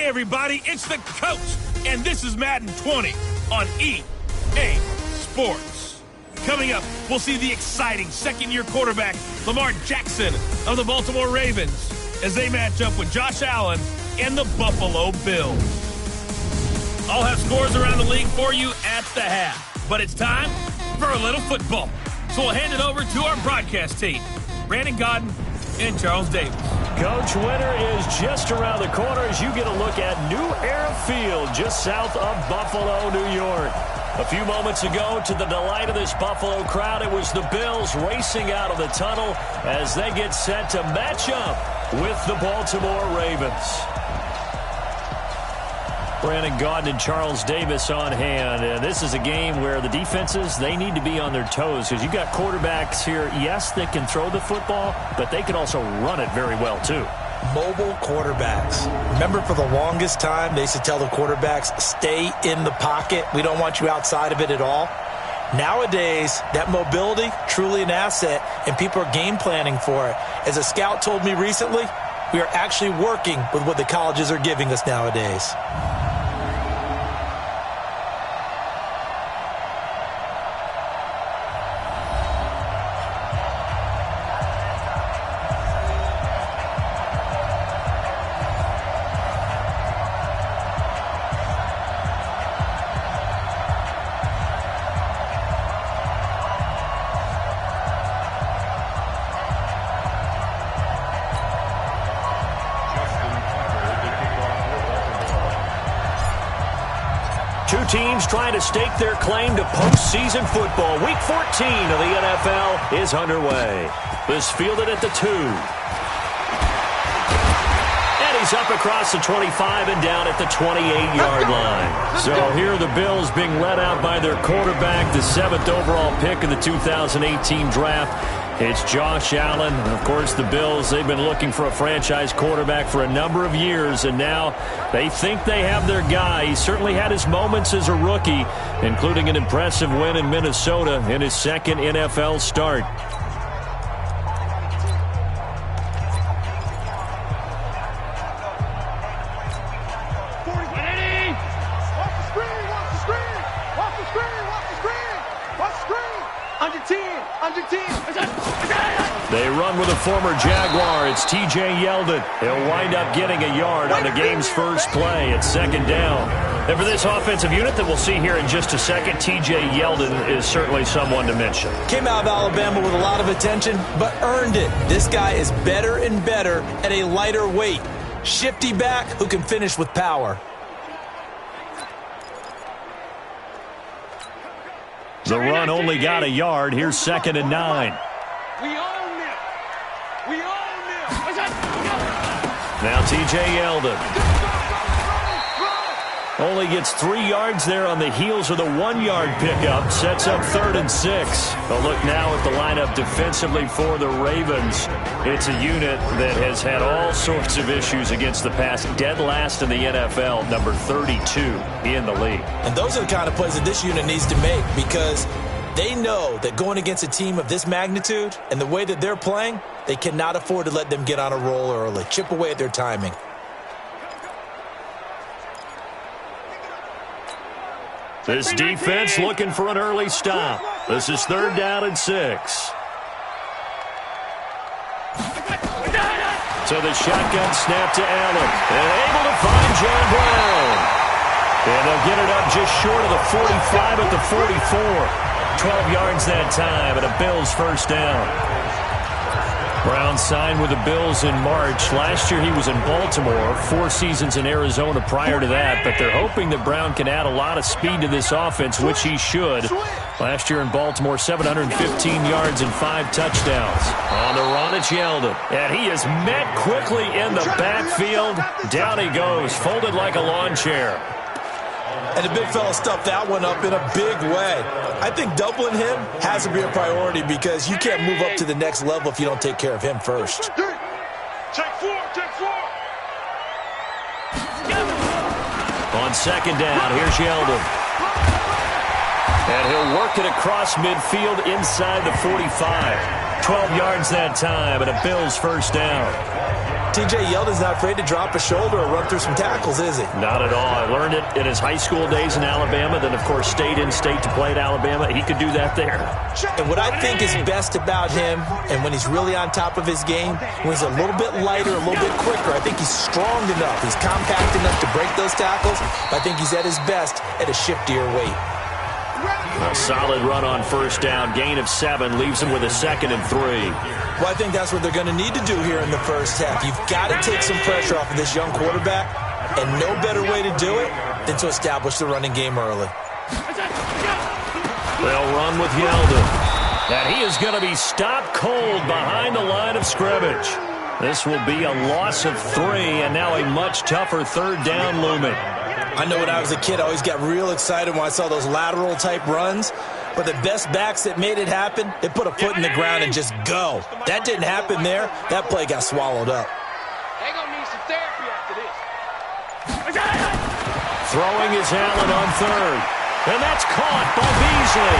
Hey, everybody, it's the coach, and this is Madden 20 on EA Sports. Coming up, we'll see the exciting second-year quarterback Lamar Jackson of the Baltimore Ravens as they match up with Josh Allen and the Buffalo Bills. I'll have scores around the league for you at the half, but it's time for a little football. So we'll hand it over to our broadcast team, Brandon Godden and Charles Davis. Coach, winter is just around the corner as you get a look at New Era Field just south of Buffalo, New York. A few moments ago, to the delight of this Buffalo crowd, it was the Bills racing out of the tunnel as they get set to match up with the Baltimore Ravens. Brandon Gaudin and Charles Davis on hand. And this is a game where the defenses, they need to be on their toes because you've got quarterbacks here, yes, that can throw the football, but they can also run it very well, too. Mobile quarterbacks. Remember, for the longest time, they used to tell the quarterbacks, stay in the pocket. We don't want you outside of it at all. Nowadays, that mobility, truly an asset, and people are game planning for it. As a scout told me recently, we are actually working with what the colleges are giving us nowadays. Two teams trying to stake their claim to postseason football. Week 14 of the NFL is underway. This fielded at the 2. And he's up across the 25 and down at the 28-yard line. So here are the Bills being led out by their quarterback, the 7th overall pick of the 2018 draft. It's Josh Allen. And, of course, the Bills, they've been looking for a franchise quarterback for a number of years, and now they think they have their guy. He certainly had his moments as a rookie, including an impressive win in Minnesota in his second NFL start. They run with a former Jaguar. It's T.J. Yeldon. He'll wind up getting a yard on the game's first play. It's second down. And for this offensive unit that we'll see here in just a second, T.J. Yeldon is certainly someone to mention. Came out of Alabama with a lot of attention, but earned it. This guy is better and better at a lighter weight. Shifty back who can finish with power. The run only got a yard. Here's 2nd and 9. Now T.J. Yeldon only gets 3 yards there on the heels of the 1-yard pickup. Sets up 3rd and 6. A look now at the lineup defensively for the Ravens. It's a unit that has had all sorts of issues against the pass. Dead last in the NFL, number 32 in the league. And those are the kind of plays that this unit needs to make because they know that going against a team of this magnitude and the way that they're playing, they cannot afford to let them get on a roll early. Chip away at their timing. This defense looking for an early stop. This is 3rd down and 6. So the shotgun snap to Allen. And able to find John Brown. And they'll get it up just short of the 45 at the 44. 12 yards that time and a Bills first down. Brown signed with the Bills in March. Last year he was in Baltimore, 4 seasons in Arizona prior to that, but they're hoping that Brown can add a lot of speed to this offense, which he should. Last year in Baltimore, 715 yards and 5 touchdowns. On the run, it's Yeldon. And he is met quickly in the backfield. Down he goes, folded like a lawn chair. And the big fella stuffed that one up in a big way. I think doubling him has to be a priority because you can't move up to the next level if you don't take care of him first. Take 4. On 2nd down, here's Yeldon. And he'll work it across midfield inside the 45. 12 yards that time and a Bills first down. T.J. Yeldon's not afraid to drop a shoulder or run through some tackles, is he? Not at all. I learned it in his high school days in Alabama, then, of course, stayed in state to play at Alabama. He could do that there. And what I think is best about him, and when he's really on top of his game, when he's a little bit lighter, a little bit quicker, I think he's strong enough. He's compact enough to break those tackles. I think he's at his best at a shiftier weight. A solid run on first down. Gain of 7 leaves him with a 2nd and 3. Well, I think that's what they're going to need to do here in the first half. You've got to take some pressure off of this young quarterback, and no better way to do it than to establish the running game early. They'll run with Yeldon. And he is going to be stopped cold behind the line of scrimmage. This will be a loss of 3, and now a much tougher third down looming. I know when I was a kid, I always got real excited when I saw those lateral-type runs. But the best backs that made it happen, they put a foot in the ground and just go. That didn't happen there. That play got swallowed up. They're going to need some therapy after this. Throwing is Allen on third. And that's caught by Beasley.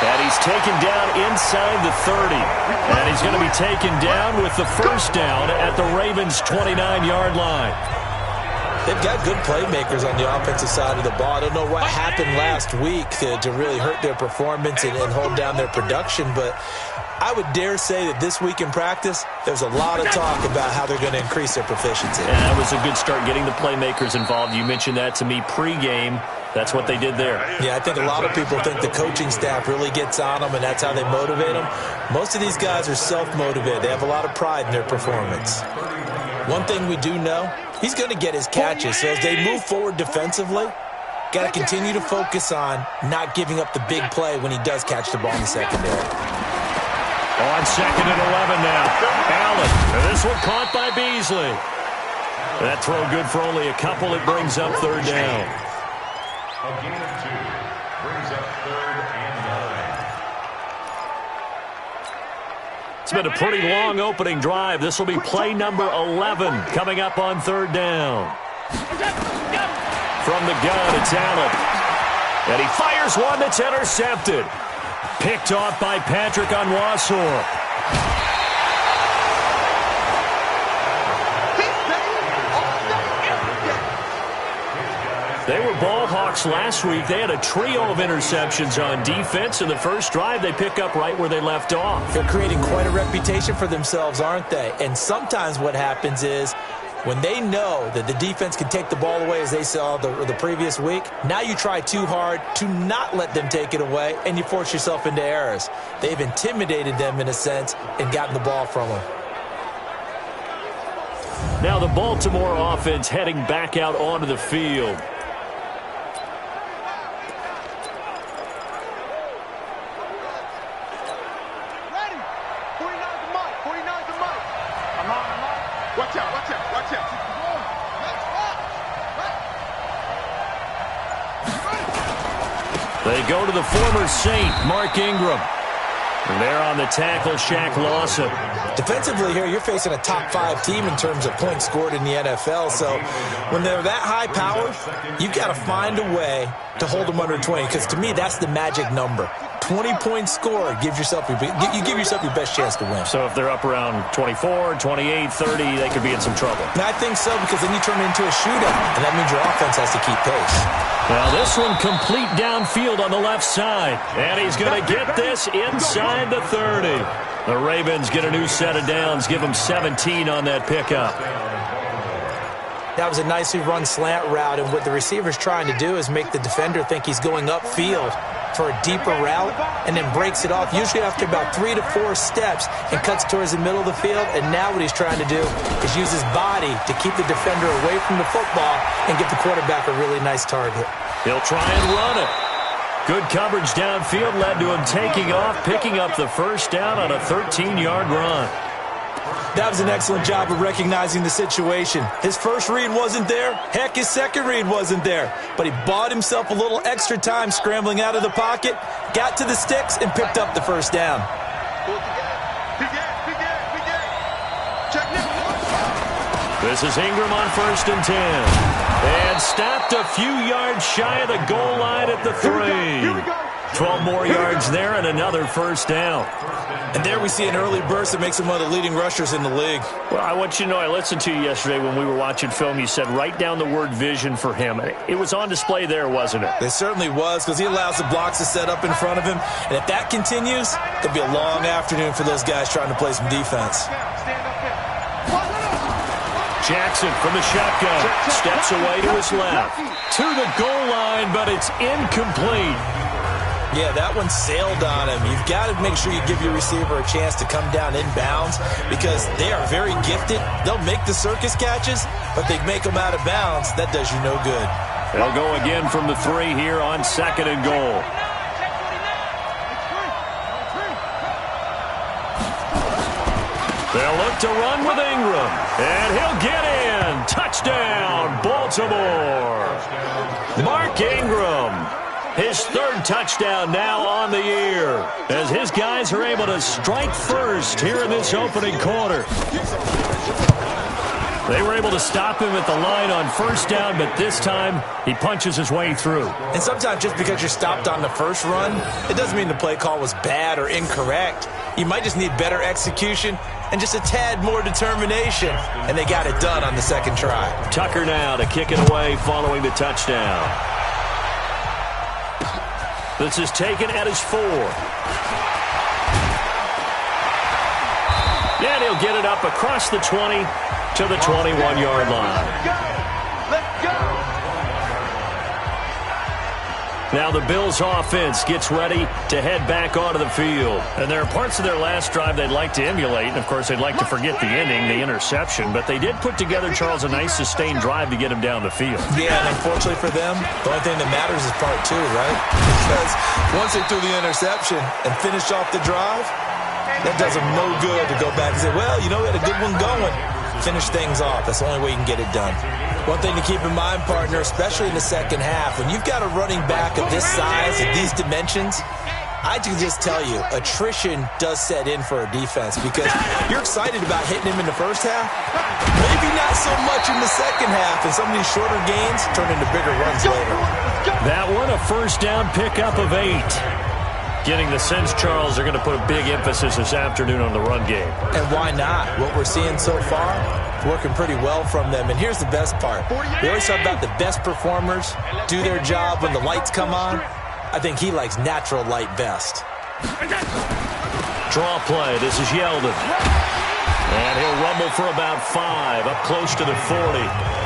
And he's taken down inside the 30. And he's going to be taken down with the first down at the Ravens' 29-yard line. They've got good playmakers on the offensive side of the ball. I don't know what happened last week to really hurt their performance and hold down their production, but I would dare say that this week in practice, there's a lot of talk about how they're going to increase their proficiency. And that was a good start, getting the playmakers involved. You mentioned that to me pregame. That's what they did there. Yeah, I think a lot of people think the coaching staff really gets on them, and that's how they motivate them. Most of these guys are self-motivated. They have a lot of pride in their performance. One thing we do know, he's going to get his catches. So as they move forward defensively, got to continue to focus on not giving up the big play when he does catch the ball in the secondary. On 2nd and 11 now. Allen. And this one caught by Beasley. That throw good for only a couple. It brings up third down. A gain of 2 brings up 3rd and 9. It's been a pretty long opening drive. This will be play number 11 coming up on third down. From the gun, it's Allen. And he fires one that's intercepted. Picked off by Patrick Onwuasor. They were ball hawks last week. They had a trio of interceptions on defense. In the first drive, they pick up right where they left off. They're creating quite a reputation for themselves, aren't they? And sometimes what happens is when they know that the defense can take the ball away, as they saw the previous week, now you try too hard to not let them take it away, and you force yourself into errors. They've intimidated them in a sense and gotten the ball from them. Now the Baltimore offense heading back out onto the field. Watch out, watch out, watch out. They go to the former Saint, Mark Ingram. And there on the tackle, Shaq Lawson. Defensively here, you're facing a top 5 team in terms of points scored in the NFL. So when they're that high powered, you've got to find a way to hold them under 20. Because to me, that's the magic number. 20 points scored gives yourself you give yourself your best chance to win. So if they're up around 24, 28, 30, they could be in some trouble. And I think so, because then you turn it into a shootout, and that means your offense has to keep pace. Well, this one complete downfield on the left side. And he's going to get this inside the 30. The Ravens get a new set of downs, give them 17 on that pickup. That was a nicely run slant route, and what the receiver's trying to do is make the defender think he's going upfield for a deeper route, and then breaks it off, usually after about 3 to 4 steps, and cuts towards the middle of the field. And now what he's trying to do is use his body to keep the defender away from the football and give the quarterback a really nice target. He'll try and run it. Good coverage downfield led to him taking off, picking up the first down on a 13-yard run. That was an excellent job of recognizing the situation. His first read wasn't there. Heck, his second read wasn't there. But he bought himself a little extra time scrambling out of the pocket, got to the sticks, and picked up the first down. This is Ingram on 1st and 10. And stopped a few yards shy of the goal line at the 3. 12 more yards there and another first down. And there we see an early burst that makes him one of the leading rushers in the league. Well, I want you to know, I listened to you yesterday when we were watching film. You said write down the word vision for him. It was on display there, wasn't it? It certainly was, because he allows the blocks to set up in front of him. And if that continues, it'll be a long afternoon for those guys trying to play some defense. Jackson from the shotgun. Steps away to his left. To the goal line, but it's incomplete. Yeah, that one sailed on him. You've got to make sure you give your receiver a chance to come down inbounds because they are very gifted. They'll make the circus catches, but they make them out of bounds. That does you no good. They'll go again from the 3 here on 2nd and goal. They'll look to run with Ingram, and he'll get in. Touchdown, Baltimore. Mark Ingram. His 3rd touchdown now on the year as his guys are able to strike first here in this opening quarter. They were able to stop him at the line on 1st down, but this time he punches his way through. And sometimes just because you're stopped on the first run, it doesn't mean the play call was bad or incorrect. You might just need better execution and just a tad more determination. And they got it done on the 2nd try. Tucker now to kick it away following the touchdown. This is taken at his 4. And he'll get it up across the 20 to the 21-yard line. Let's go! Now the Bills offense gets ready to head back onto the field. And there are parts of their last drive they'd like to emulate. And, of course, they'd like to forget the ending, the interception. But they did put together, Charles, a nice sustained drive to get him down the field. Yeah, and unfortunately for them, the only thing that matters is part 2, right? Because once they threw the interception and finished off the drive, that does them no good to go back and say, well, you know, we had a good one going. Finish things off. That's the only way you can get it done. One thing to keep in mind, partner, especially in the 2nd half, when you've got a running back of this size, of these dimensions, I can just tell you, attrition does set in for a defense because you're excited about hitting him in the 1st half. Maybe not so much in the 2nd half, and some of these shorter gains turn into bigger runs later. That one, a 1st down pickup of 8. Getting the sense, Charles, they're going to put a big emphasis this afternoon on the run game. And why not? What we're seeing so far, working pretty well from them. And here's the best part. We always talk about the best performers do their job when the lights come on. I think he likes natural light best. Draw play. This is Yeldon. And he'll rumble for about 5, up close to the 40.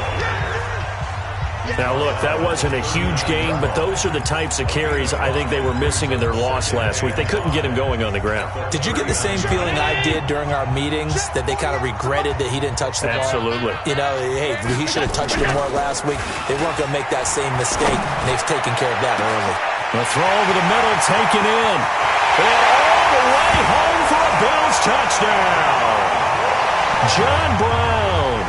Now, look, that wasn't a huge gain, but those are the types of carries I think they were missing in their loss last week. They couldn't get him going on the ground. Did you get the same feeling I did during our meetings, that they kind of regretted that he didn't touch the ball? Absolutely. You know, hey, he should have touched it more last week. They weren't going to make that same mistake, and they've taken care of that early. The throw over the middle, taken in. And all the way home for a Bills touchdown. John Brown,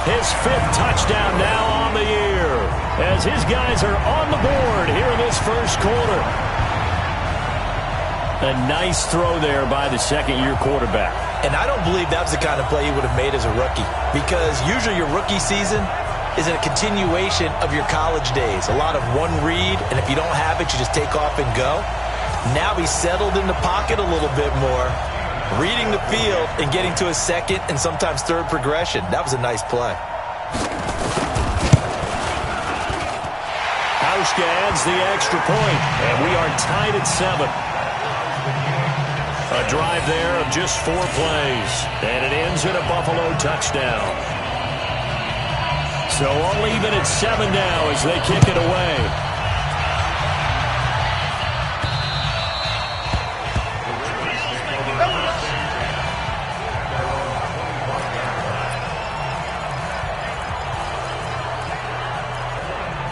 his 5th touchdown now on the year, as his guys are on the board here in this 1st quarter. A nice throw there by the 2nd-year quarterback. And I don't believe that was the kind of play he would have made as a rookie, because usually your rookie season is a continuation of your college days. A lot of one read, and if you don't have it, you just take off and go. Now he's settled in the pocket a little bit more, reading the field and getting to his 2nd and sometimes 3rd progression. That was a nice play. Hauschka adds the extra point, and we are tied at 7. A drive there of just 4 plays, and it ends in a Buffalo touchdown. So all even at 7 now as they kick it away.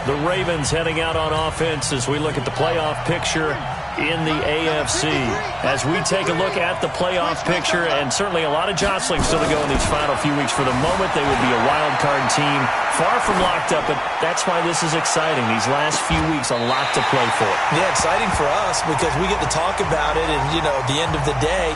The Ravens heading out on offense as we look at the playoff picture in the AFC. As we take a look at the playoff picture, and certainly a lot of jostling still to go in these final few weeks. For the moment, they would be a wild card team, far from locked up, but that's why this is exciting. These last few weeks, a lot to play for. Yeah, exciting for us because we get to talk about it, and, you know, at the end of the day,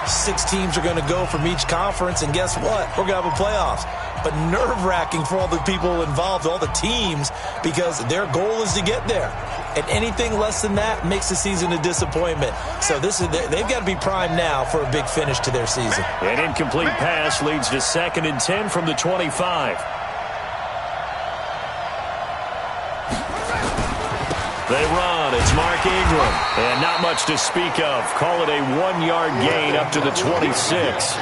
6 teams are going to go from each conference, and guess what? We're going to have a playoffs. But nerve-wracking for all the people involved, all the teams, because their goal is to get there. and anything less than that makes the season a disappointment. So they've got to be primed now for a big finish to their season. An incomplete pass leads to 2nd and 10 from the 25. They run. It's Mark Ingram. And not much to speak of. Call it a 1-yard gain up to the 26.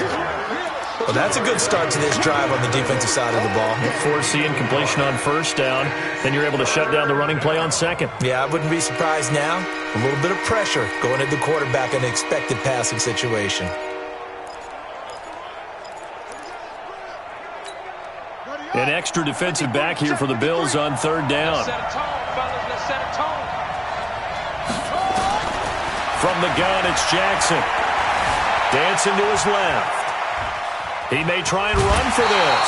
Well, that's a good start to this drive on the defensive side of the ball. Force the incompletion on 1st down. Then you're able to shut down the running play on 2nd. Yeah, I wouldn't be surprised now. A little bit of pressure going at the quarterback in an expected passing situation. An extra defensive back here for the Bills on 3rd down. From the gun, it's Jackson. Dancing to his left. He may try and run for this.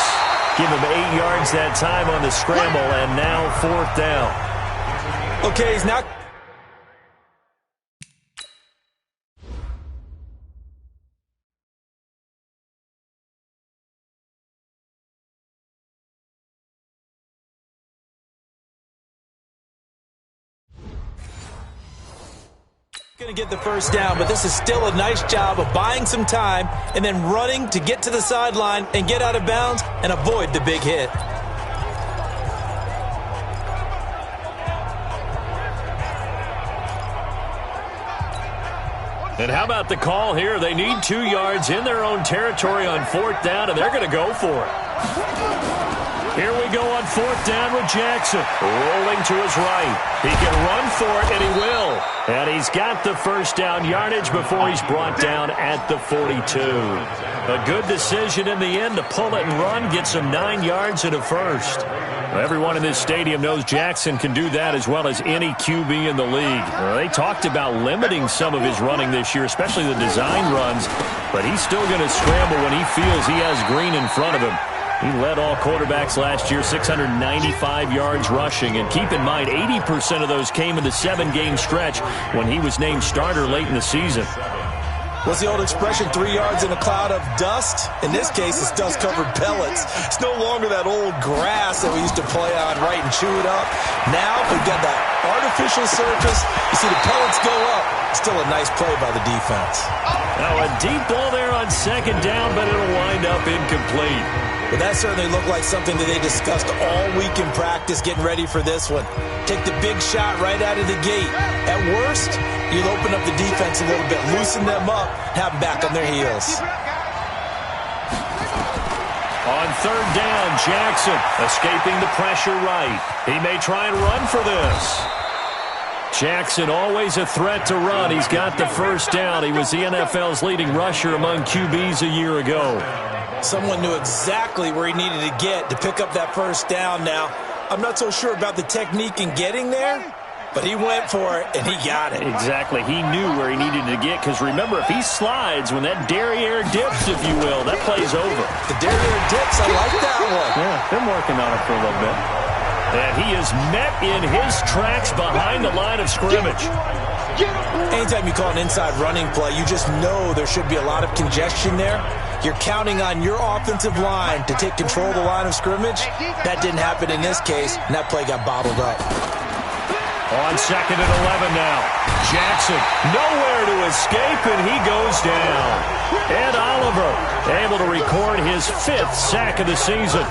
Give him 8 yards that time on the scramble, and now 4th down. Okay, he's not... going to get the 1st down, but this is still a nice job of buying some time and then running to get to the sideline and get out of bounds and avoid the big hit. And how about the call here? They need 2 yards in their own territory on 4th down, and they're going to go for it. Here we go on 4th down with Jackson. Rolling to his right. He can run for it, and he will. And he's got the 1st down yardage before he's brought down at the 42. A good decision in the end to pull it and run, get some 9 yards and a 1st. Everyone in this stadium knows Jackson can do that as well as any QB in the league. They talked about limiting some of his running this year, especially the design runs, but he's still going to scramble when he feels he has green in front of him. He led all quarterbacks last year, 695 yards rushing. And keep in mind, 80% of those came in the 7-game stretch when he was named starter late in the season. What's the old expression, 3 yards in a cloud of dust? In this case, it's dust-covered pellets. It's no longer that old grass that we used to play on, right, and chew it up. Now we've got that artificial surface. You see the pellets go up. Still a nice play by the defense. Now a deep ball there on 2nd down, but it'll wind up incomplete. But that certainly looked like something that they discussed all week in practice, getting ready for this one. Take the big shot right out of the gate. At worst, you'll open up the defense a little bit, loosen them up, have them back on their heels. On 3rd down, Jackson escaping the pressure right. He may try and run for this. Jackson always a threat to run. He's got the 1st down. He was the NFL's leading rusher among QBs a year ago. Someone knew exactly where he needed to get to pick up that 1st down now. I'm not so sure about the technique in getting there, but he went for it, and he got it. Exactly. He knew where he needed to get, because remember, if he slides, when that derriere dips, if you will, that play's over. The derriere dips, I like that one. Yeah, been working on it for a little bit. And he is met in his tracks behind the line of scrimmage. Anytime you call an inside running play, you just know there should be a lot of congestion there. You're counting on your offensive line to take control of the line of scrimmage. That didn't happen in this case, and that play got bottled up. On 2nd and 11 now. Jackson nowhere to escape, and he goes down. Ed Oliver able to record his 5th sack of the season.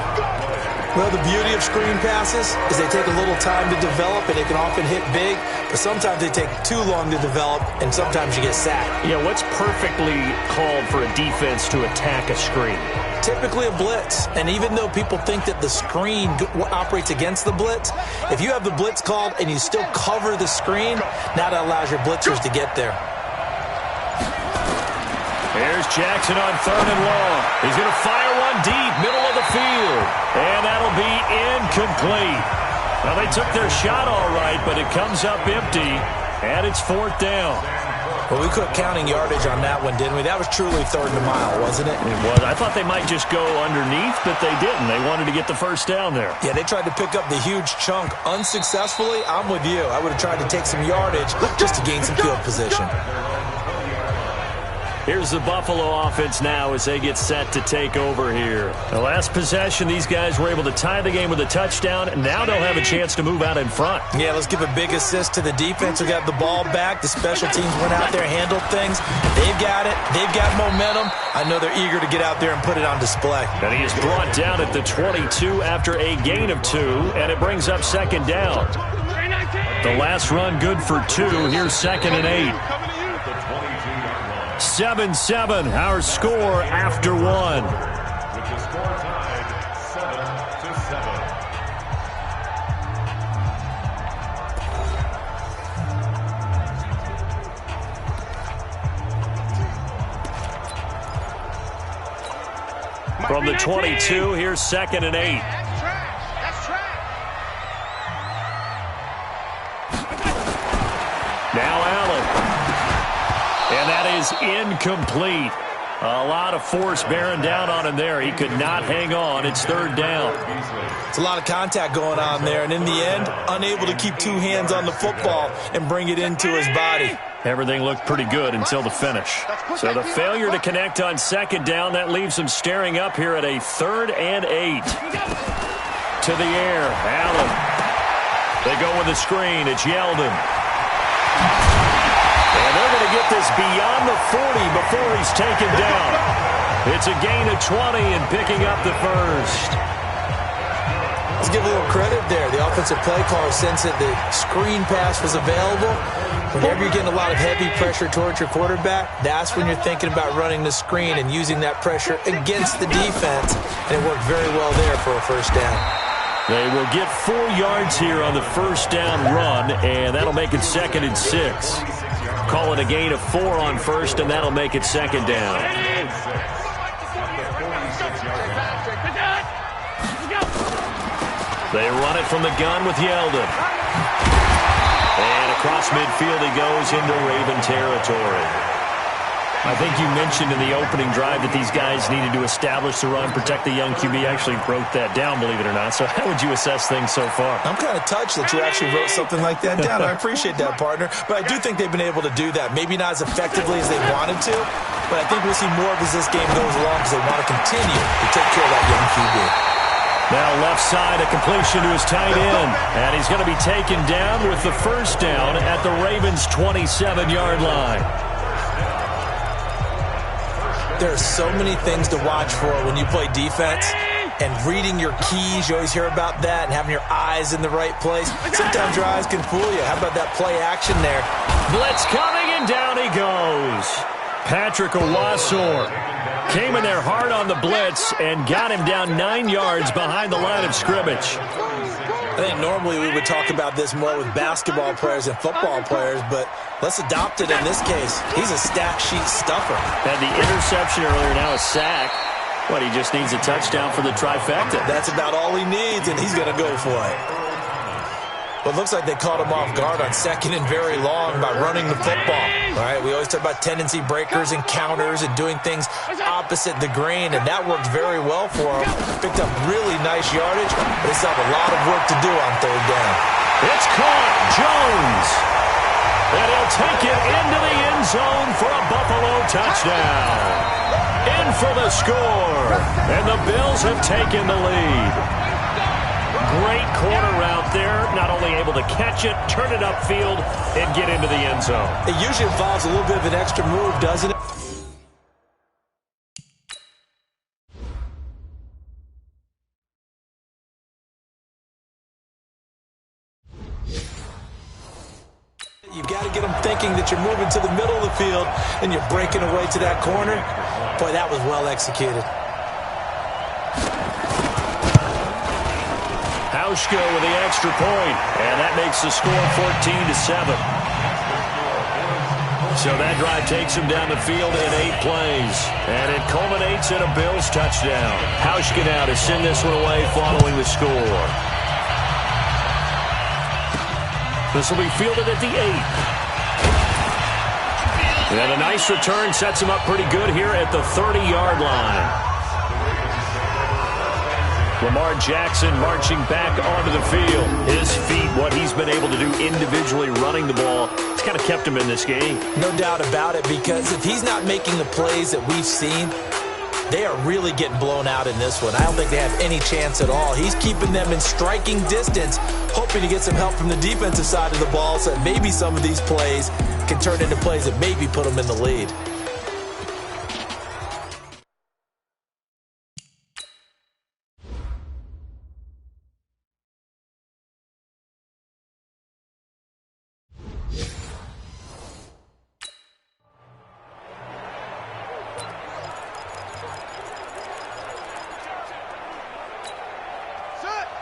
Well, the beauty of screen passes is they take a little time to develop, and they can often hit big, but sometimes they take too long to develop, and sometimes you get sacked. Yeah, what's perfectly called for a defense to attack a screen? Typically a blitz, and even though people think that the screen operates against the blitz, if you have the blitz called and you still cover the screen, now that allows your blitzers to get there. Here's Jackson on 3rd and long. He's going to fire one deep, middle of the field. And that'll be incomplete. Well, they took their shot all right, but it comes up empty, and it's 4th down. Well, we quit counting yardage on that one, didn't we? That was truly 3rd and a mile, wasn't it? It was. I thought they might just go underneath, but they didn't. They wanted to get the 1st down there. Yeah, they tried to pick up the huge chunk unsuccessfully. I'm with you. I would have tried to take some yardage just to gain some field position. Here's the Buffalo offense now as they get set to take over here. The last possession, these guys were able to tie the game with a touchdown, and now they'll have a chance to move out in front. Yeah, let's give a big assist to the defense who got the ball back. The special teams went out there, handled things. They've got it. They've got momentum. I know they're eager to get out there and put it on display. And he is brought down at the 22 after a gain of 2, and it brings up second down. The last run good for 2. Here's 2nd and 8. 7-7, our score after 1. With the score tied 7-7. From the 22, here's 2nd and 8. Now Allen. And that is incomplete. A lot of force bearing down on him there. He could not hang on. It's 3rd down. It's a lot of contact going on there, and in the end, unable to keep 2 hands on the football and bring it into his body. Everything looked pretty good until the finish. So the failure to connect on 2nd down, that leaves him staring up here at a 3rd and 8. To the air, Allen. They go with the screen. It's Yeldon. And they're going to get this beyond the 40 before he's taken down. It's a gain of 20 and picking up the first. Let's give a little credit there. The offensive play caller sensed that the screen pass was available. Whenever you're getting a lot of heavy pressure towards your quarterback, that's when you're thinking about running the screen and using that pressure against the defense. And it worked very well there for a first down. They will get 4 yards here on the first down run, and that'll make it 2nd and 6. Call it a gain of 4 on first, and that'll make it 2nd down. They run it from the gun with Yeldon. And across midfield he goes into Raven territory. I think you mentioned in the opening drive that these guys needed to establish the run, protect the young QB. I actually wrote that down, believe it or not. So how would you assess things so far? I'm kind of touched that you actually wrote something like that down. I appreciate that, partner. But I do think they've been able to do that. Maybe not as effectively as they wanted to, but I think we'll see more as this game goes along because they want to continue to take care of that young QB. Now left side, a completion to his tight end. And he's going to be taken down with the first down at the Ravens' 27-yard line. There are so many things to watch for when you play defense, and reading your keys, you always hear about that, and having your eyes in the right place. Sometimes your eyes can fool you. How about that play action there? Blitz coming, and down he goes. Patrick Owasor came in there hard on the blitz and got him down 9 yards behind the line of scrimmage. I think normally we would talk about this more with basketball players and football players, but let's adopt it in this case. He's a stat sheet stuffer. Had the interception earlier, now a sack. But he just needs a touchdown for the trifecta. That's about all he needs, and he's going to go for it. But it looks like they caught him off guard on 2nd and very long by running the football. All right, we always talk about tendency breakers and counters and doing things opposite the grain, and that worked very well for him. Picked up really nice yardage, but they still have a lot of work to do on 3rd down. It's caught. Jones. And he'll take it into the end zone for a Buffalo touchdown. In for the score. And the Bills have taken the lead. Great corner route there. Not only able to catch it, turn it upfield, and get into the end zone. It usually involves a little bit of an extra move, doesn't it? You've got to get them thinking that you're moving to the middle of the field and you're breaking away to that corner. Boy, that was well executed. Hauschka with the extra point, and that makes the score 14-7. So that drive takes him down the field in 8 plays, and it culminates in a Bills touchdown. Hauschka now to send this one away following the score. This will be fielded at the 8. And a nice return sets him up pretty good here at the 30-yard line. Lamar Jackson marching back onto the field. His feet, what he's been able to do individually running the ball, It's kind of kept him in this game. No doubt about it, because if he's not making the plays that we've seen, they are really getting blown out in this one. I don't think they have any chance at all. He's keeping them in striking distance, hoping to get some help from the defensive side of the ball so that maybe some of these plays can turn into plays that maybe put them in the lead.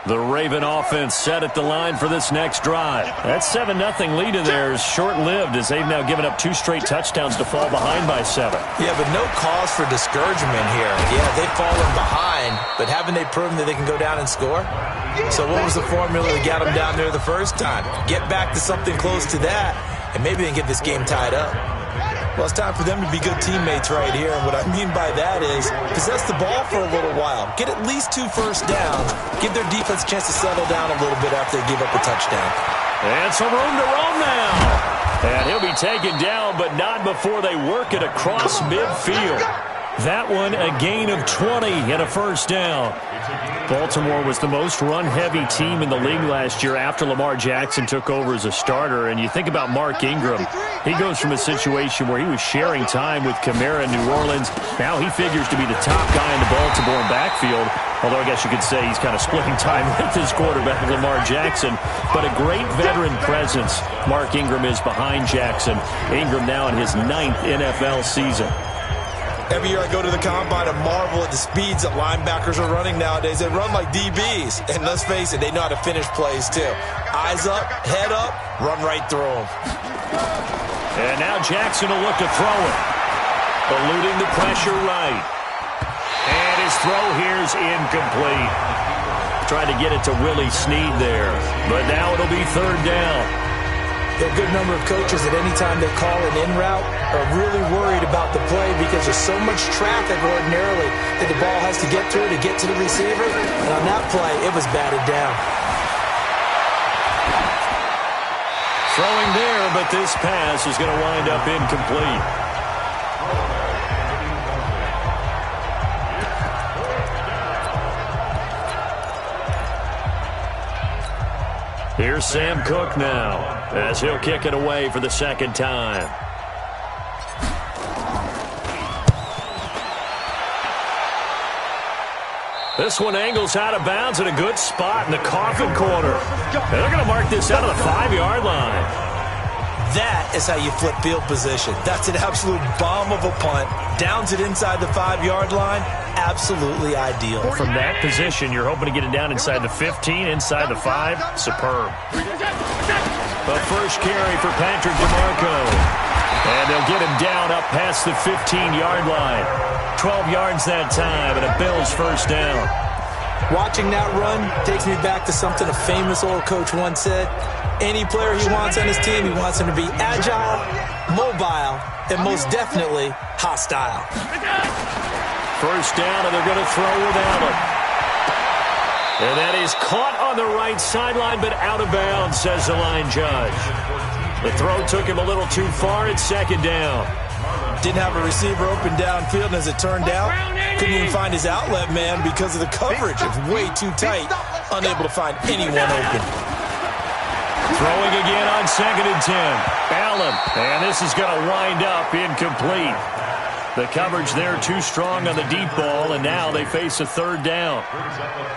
The Raven offense set at the line for this next drive. That 7-0 lead of theirs short-lived as they've now given up 2 straight touchdowns to fall behind by 7. Yeah, but no cause for discouragement here. Yeah, they've fallen behind, but haven't they proven that they can go down and score? So what was the formula that got them down there the first time? Get back to something close to that, and maybe they can get this game tied up. Well, it's time for them to be good teammates right here. And what I mean by that is possess the ball for a little while. Get at least 2 first downs. Give their defense a chance to settle down a little bit after they give up a touchdown. And some room to roam now. And he'll be taken down, but not before they work it across midfield. That one, a gain of 20 and a first down. Baltimore was the most run-heavy team in the league last year after Lamar Jackson took over as a starter. And you think about Mark Ingram. He goes from a situation where he was sharing time with Kamara in New Orleans. Now he figures to be the top guy in the Baltimore backfield. Although I guess you could say he's kind of splitting time with his quarterback, Lamar Jackson. But a great veteran presence. Mark Ingram is behind Jackson. Ingram now in his 9th NFL season. Every year I go to the combine and marvel at the speeds that linebackers are running nowadays. They run like DBs. And let's face it, they know how to finish plays too. Eyes up, head up, run right through them. And now Jackson will look to throw it. Eluding the pressure right. And his throw here's incomplete. Tried to get it to Willie Snead there. But now it'll be 3rd down. There are a good number of coaches that any time they call an in route are really worried about the play because there's so much traffic ordinarily that the ball has to get through to get to the receiver. And on that play, it was batted down. Throwing there, but this pass is going to wind up incomplete. Here's Sam Cook now, as he'll kick it away for the 2nd time. This one angles out of bounds at a good spot in the coffin corner. And they're going to mark this out of the 5-yard line. That is how you flip field position. That's an absolute bomb of a punt. Downs it inside the 5-yard line. Absolutely ideal. From that position, you're hoping to get it down inside the 15, inside the 5. Superb. The first carry for Patrick DeMarco. And they'll get him down up past the 15-yard line. 12 yards that time, and a Bills first down. Watching that run takes me back to something a famous old coach once said. Any player he wants on his team, he wants him to be agile, mobile, and most definitely hostile. First down, and they're going to throw without him. And that is caught on the right sideline, but out of bounds, says the line judge. The throw took him a little too far. It's 2nd down. Didn't have a receiver open downfield, and as it turned out, couldn't even find his outlet man because of the coverage. It's way too tight, unable to find anyone open. Throwing again on 2nd and 10. Allen, and this is going to wind up incomplete. The coverage there too strong on the deep ball, and now they face a 3rd down.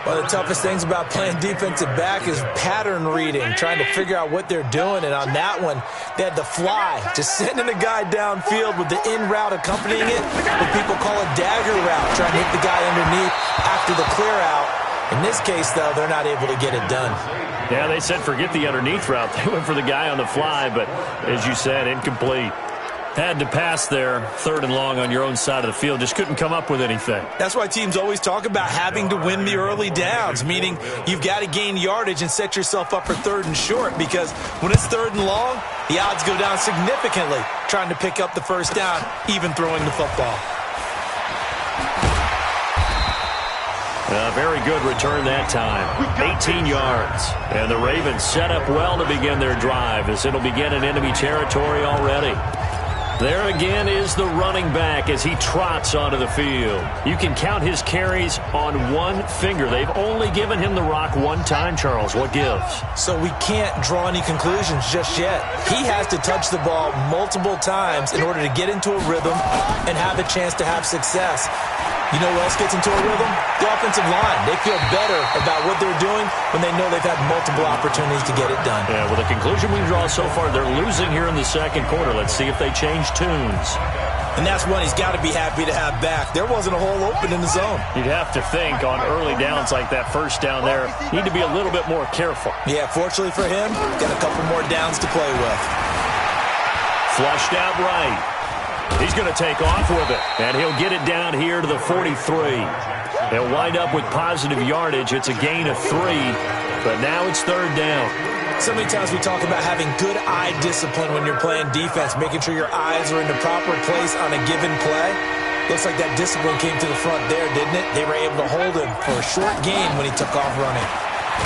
One of the toughest things about playing defensive back is pattern reading, trying to figure out what they're doing. And on that one, they had the fly, just sending a guy downfield with the in route accompanying it, what people call a dagger route, trying to hit the guy underneath after the clear out. In this case, though, they're not able to get it done. Yeah, they said forget the underneath route. They went for the guy on the fly, but as you said, incomplete. Had to pass there, 3rd and long on your own side of the field. Just couldn't come up with anything. That's why teams always talk about having to win the early downs, meaning you've got to gain yardage and set yourself up for 3rd and short, because when it's 3rd and long, the odds go down significantly trying to pick up the first down, even throwing the football. A very good return that time. 18 yards. And the Ravens set up well to begin their drive as it'll begin in enemy territory already. There again is the running back as he trots onto the field. You can count his carries on one finger. They've only given him the rock one time, Charles. What gives? So we can't draw any conclusions just yet. He has to touch the ball multiple times in order to get into a rhythm and have a chance to have success. You know what else gets into a rhythm? The offensive line. They feel better about what they're doing when they know they've had multiple opportunities to get it done. Yeah, well, the conclusion we draw so far, they're losing here in the second quarter. Let's see if they change tunes. And that's one he's got to be happy to have back. There wasn't a hole open in the zone. You'd have to think on early downs like that first down there, need to be a little bit more careful. Yeah, fortunately for him, got a couple more downs to play with. Flushed out right. He's going to take off with it, and he'll get it down here to the 43. He'll wind up with positive yardage. It's a gain of 3, but now it's third down. So many times we talk about having good eye discipline when you're playing defense, making sure your eyes are in the proper place on a given play. Looks like that discipline came to the front there, didn't it? They were able to hold him for a short gain when he took off running.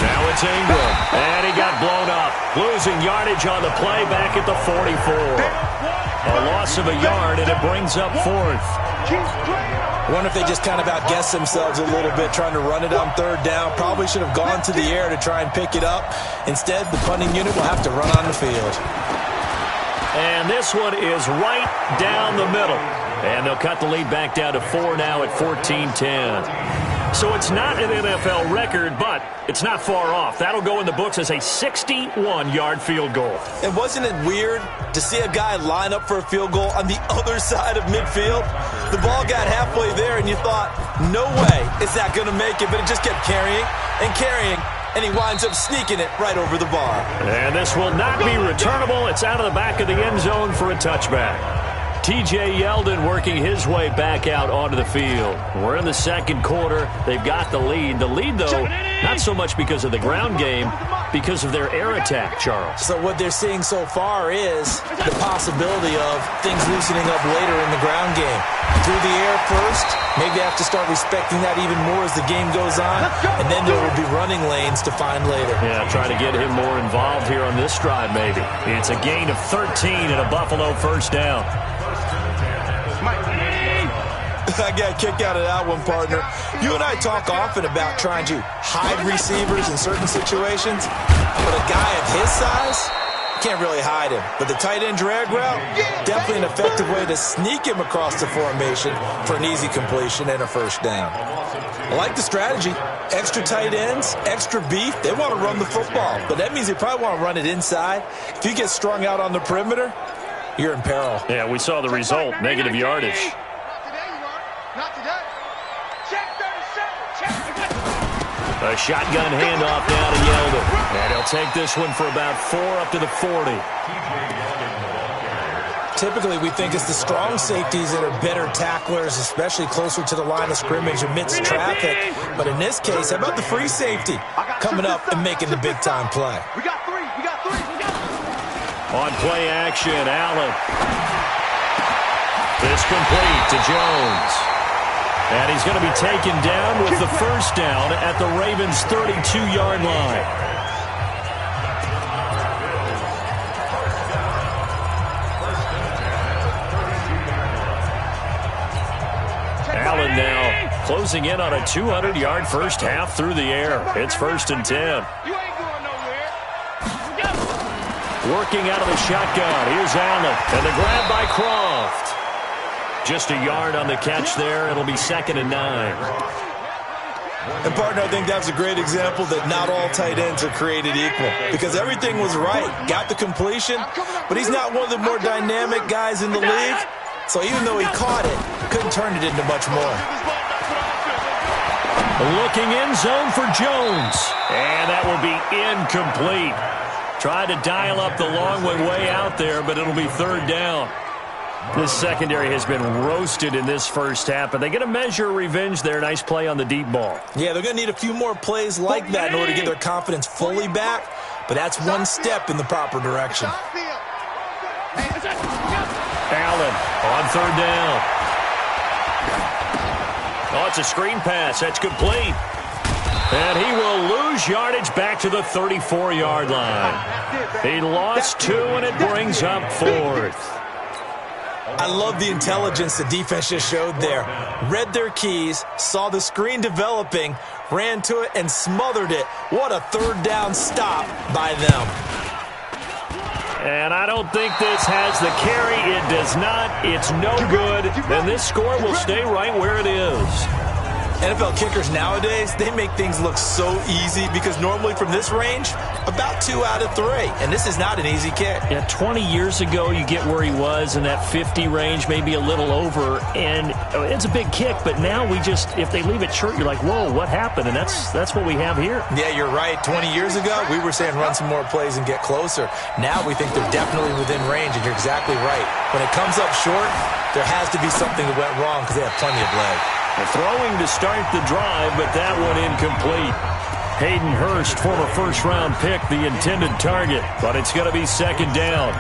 Now it's Ingram, and he got blown up. Losing yardage on the play back at the 44. A loss of a yard, and it brings up fourth. I wonder if they just kind of outguessed themselves a little bit trying to run it on third down. Probably should have gone to the air to try and pick it up. Instead, the punting unit will have to run on the field. And this one is right down the middle. And they'll cut the lead back down to 4 now at 14-10. So it's not an NFL record, but it's not far off. That'll go in the books as a 61-yard field goal. And wasn't it weird to see a guy line up for a field goal on the other side of midfield? The ball got halfway there, and you thought, no way is that going to make it, but it just kept carrying and carrying, and he winds up sneaking it right over the bar. And this will not be returnable. It's out of the back of the end zone for a touchback. T.J. Yeldon working his way back out onto the field. We're in the second quarter. They've got the lead. The lead, though, not so much because of the ground game, because of their air attack, Charles. So what they're seeing so far is the possibility of things loosening up later in the ground game. Through the air first, maybe they have to start respecting that even more as the game goes on, and then there will be running lanes to find later. Yeah, try to get him more involved here on this drive, maybe. It's a gain of 13 and a Buffalo first down. I got a kick out of that one, partner. You and I talk often about trying to hide receivers in certain situations, but a guy of his size, can't really hide him. But the tight end drag route, definitely an effective way to sneak him across the formation for an easy completion and a first down. I like the strategy. Extra tight ends, extra beef. They want to run the football, but that means they probably want to run it inside. If you get strung out on the perimeter, you're in peril. Yeah, we saw the result, negative yardage. Not today. Check 37. A shotgun handoff down to Yeldon. And he'll take this one for about 4 up to the 40. Typically, we think it's the strong safeties that are better tacklers, especially closer to the line of scrimmage amidst traffic. But in this case, how about the free safety coming up and making the big-time play? We got three. On play action, Allen. This complete to Jones. And he's going to be taken down with the first down at the Ravens' 32-yard line. Allen now closing in on a 200-yard first half through the air. It's 1st and 10. You ain't going nowhere. Working out of the shotgun. Here's Allen. And the grab by Croft. Just a yard on the catch there. It'll be 2nd and 9. And, partner, I think that's a great example that not all tight ends are created equal. Because everything was right. Got the completion, but he's not one of the more dynamic guys in the league. So even though he caught it, couldn't turn it into much more. Looking in zone for Jones. And that will be incomplete. Tried to dial up the long one way out there, but it'll be 3rd down. This secondary has been roasted in this first half, but they get a measure of revenge there. Nice play on the deep ball. Yeah, they're going to need a few more plays like that in order to get their confidence fully back, but that's one step in the proper direction. Allen on 3rd down. Oh, it's a screen pass. That's complete. And he will lose yardage back to the 34-yard line. He lost 2, and it brings up 4th. I love the intelligence the defense just showed there. Read their keys, saw the screen developing, ran to it, and smothered it. What a third down stop by them. And I don't think this has the carry. It does not. It's no good. And this score will stay right where it is. NFL kickers nowadays, they make things look so easy because normally from this range, about 2 out of 3. And this is not an easy kick. Yeah, 20 years ago, you get where he was in that 50 range, maybe a little over. And it's a big kick, but now we just, if they leave it short, you're like, whoa, what happened? And that's what we have here. Yeah, you're right. 20 years ago, we were saying run some more plays and get closer. Now we think they're definitely within range, and you're exactly right. When it comes up short, there has to be something that went wrong because they have plenty of leg. Throwing to start the drive, but that one incomplete. Hayden Hurst, former first-round pick, the intended target, but it's going to be second down.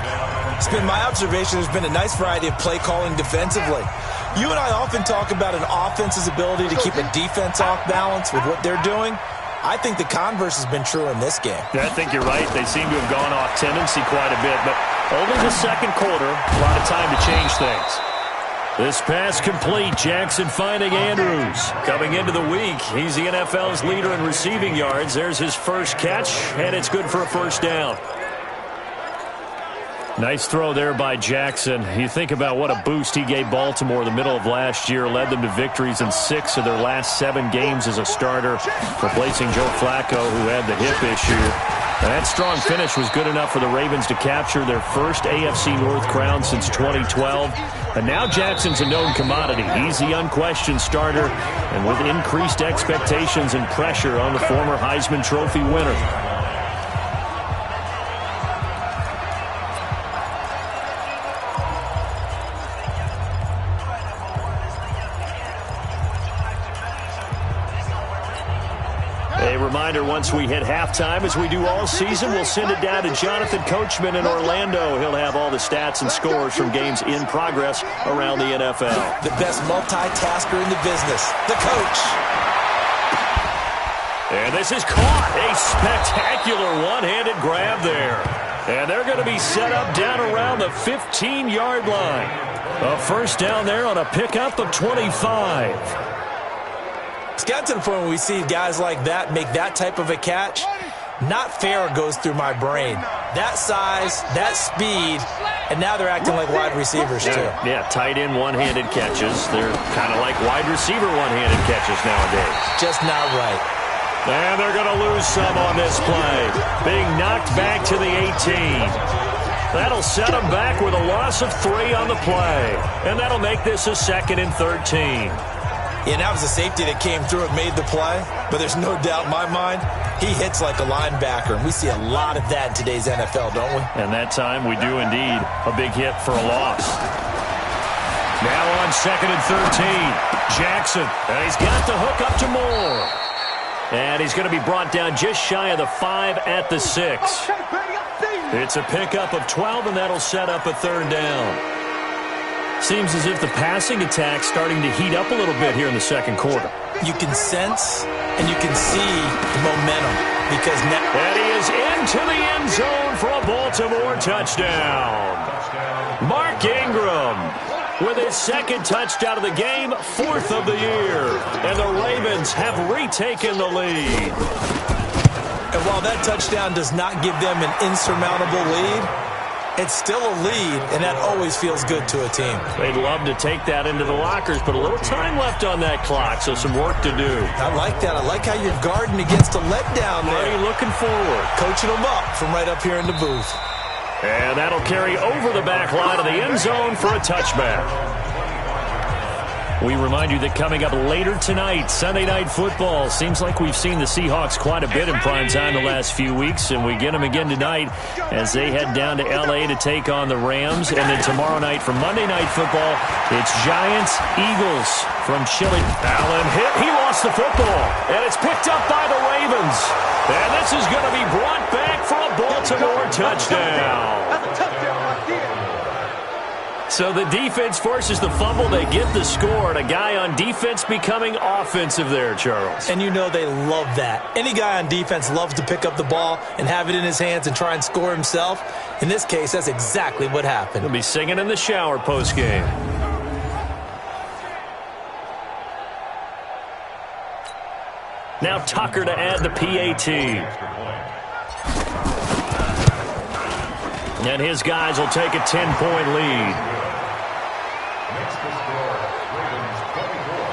It's been my observation there's been a nice variety of play calling defensively. You and I often talk about an offense's ability to keep a defense off balance with what they're doing. I think the converse has been true in this game. Yeah, I think you're right. They seem to have gone off tendency quite a bit, but only the second quarter, a lot of time to change things. This pass complete. Jackson finding Andrews. Coming into the week, he's the NFL's leader in receiving yards. There's his first catch, and it's good for a first down. Nice throw there by Jackson. You think about what a boost he gave Baltimore the middle of last year, led them to victories in 6 of their last 7 games as a starter, replacing Joe Flacco, who had the hip issue. And that strong finish was good enough for the Ravens to capture their first AFC North crown since 2012. And now Jackson's a known commodity. He's the unquestioned starter, and with increased expectations and pressure on the former Heisman Trophy winner. A reminder, once we hit halftime, as we do all season, we'll send it down to Jonathan Coachman in Orlando. He'll have all the stats and scores from games in progress around the NFL. The best multitasker in the business, the coach. And this is caught. A spectacular one-handed grab there. And they're going to be set up down around the 15-yard line. A first down there on a pickup of 25. It's got to the point where we see guys like that make that type of a catch. Not fair goes through my brain. That size, that speed, and now they're acting like wide receivers too. Yeah, tight end one-handed catches. They're kind of like wide receiver one-handed catches nowadays. Just not right. And they're going to lose some on this play. Being knocked back to the 18. That'll set them back with a loss of 3 on the play. And that'll make this a 2nd and 13. Yeah, that was a safety that came through and made the play, but there's no doubt in my mind, he hits like a linebacker, and we see a lot of that in today's NFL, don't we? And that time we do indeed. A big hit for a loss. Now on 2nd and 13, Jackson, and he's got the hook up to Moore. And he's going to be brought down just shy of the 5 at the 6. It's a pickup of 12, and that'll set up a 3rd down. Seems as if the passing attack's starting to heat up a little bit here in the second quarter. You can sense and you can see the momentum because now. And he is into the end zone for a Baltimore touchdown. Mark Ingram with his 2nd touchdown of the game, 4th of the year. And the Ravens have retaken the lead. And while that touchdown does not give them an insurmountable lead, it's still a lead, and that always feels good to a team. They'd love to take that into the lockers, but a little time left on that clock, so some work to do. I like that. I like how you're guarding against a letdown there. Already looking forward. Coaching them up from right up here in the booth. And that'll carry over the back line of the end zone for a touchback. We remind you that coming up later tonight, Sunday Night Football. Seems like we've seen the Seahawks quite a bit in prime time the last few weeks, and we get them again tonight as they head down to L.A. to take on the Rams. And then tomorrow night for Monday Night Football, it's Giants-Eagles from Chile. Allen hit. He lost the football, and it's picked up by the Ravens. And this is going to be brought back for a Baltimore touchdown. So the defense forces the fumble. They get the score, and a guy on defense becoming offensive there, Charles. And you know they love that. Any guy on defense loves to pick up the ball and have it in his hands and try and score himself. In this case, that's exactly what happened. He'll be singing in the shower post-game. Now Tucker to add the PAT. And his guys will take a 10-point lead.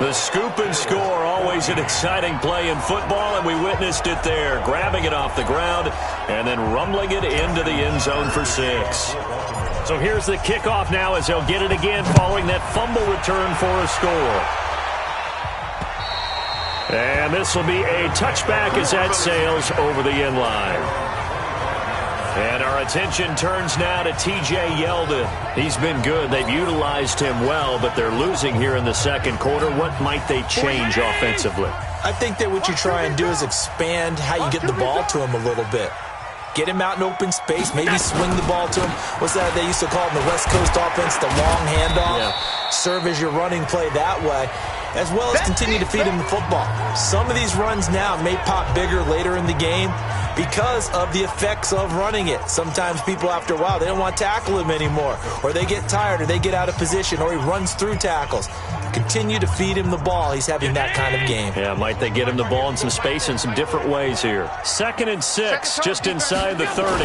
The scoop and score, always an exciting play in football, and we witnessed it there, grabbing it off the ground and then rumbling it into the end zone for 6. So here's the kickoff now as they'll get it again following that fumble return for a score. And this will be a touchback as that sails over the end line. And our attention turns now to T.J. Yeldon. He's been good. They've utilized him well, but they're losing here in the second quarter. What might they change offensively? I think that what you try and do is expand how you get the ball to him a little bit. Get him out in open space, maybe swing the ball to him. What's that they used to call it in the West Coast offense, the long handoff? Yeah. Serve as your running play that way, as well as continue to feed him the football. Some of these runs now may pop bigger later in the game because of the effects of running it. Sometimes people, after a while, they don't want to tackle him anymore, or they get tired, or they get out of position, or he runs through tackles. Continue to feed him the ball. He's having that kind of game. Yeah, might they get him the ball in some space in some different ways here. 2nd and 6, just inside the 30.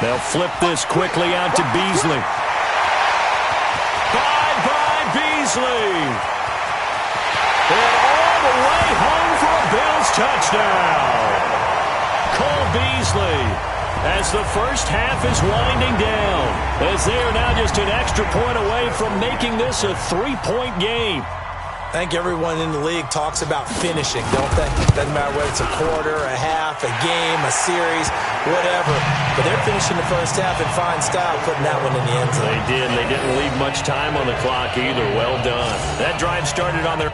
They'll flip this quickly out to Beasley. Bye-bye, Beasley. And all the way home for a Bills touchdown. Cole Beasley, as the first half is winding down, as they are now just an extra point away from making this a 3-point game. I think everyone in the league talks about finishing, don't they? Doesn't matter whether it's a quarter, a half, a game, a series, whatever. But they're finishing the first half in fine style, putting that one in the end zone. They did. They didn't leave much time on the clock either. Well done. That drive started on their...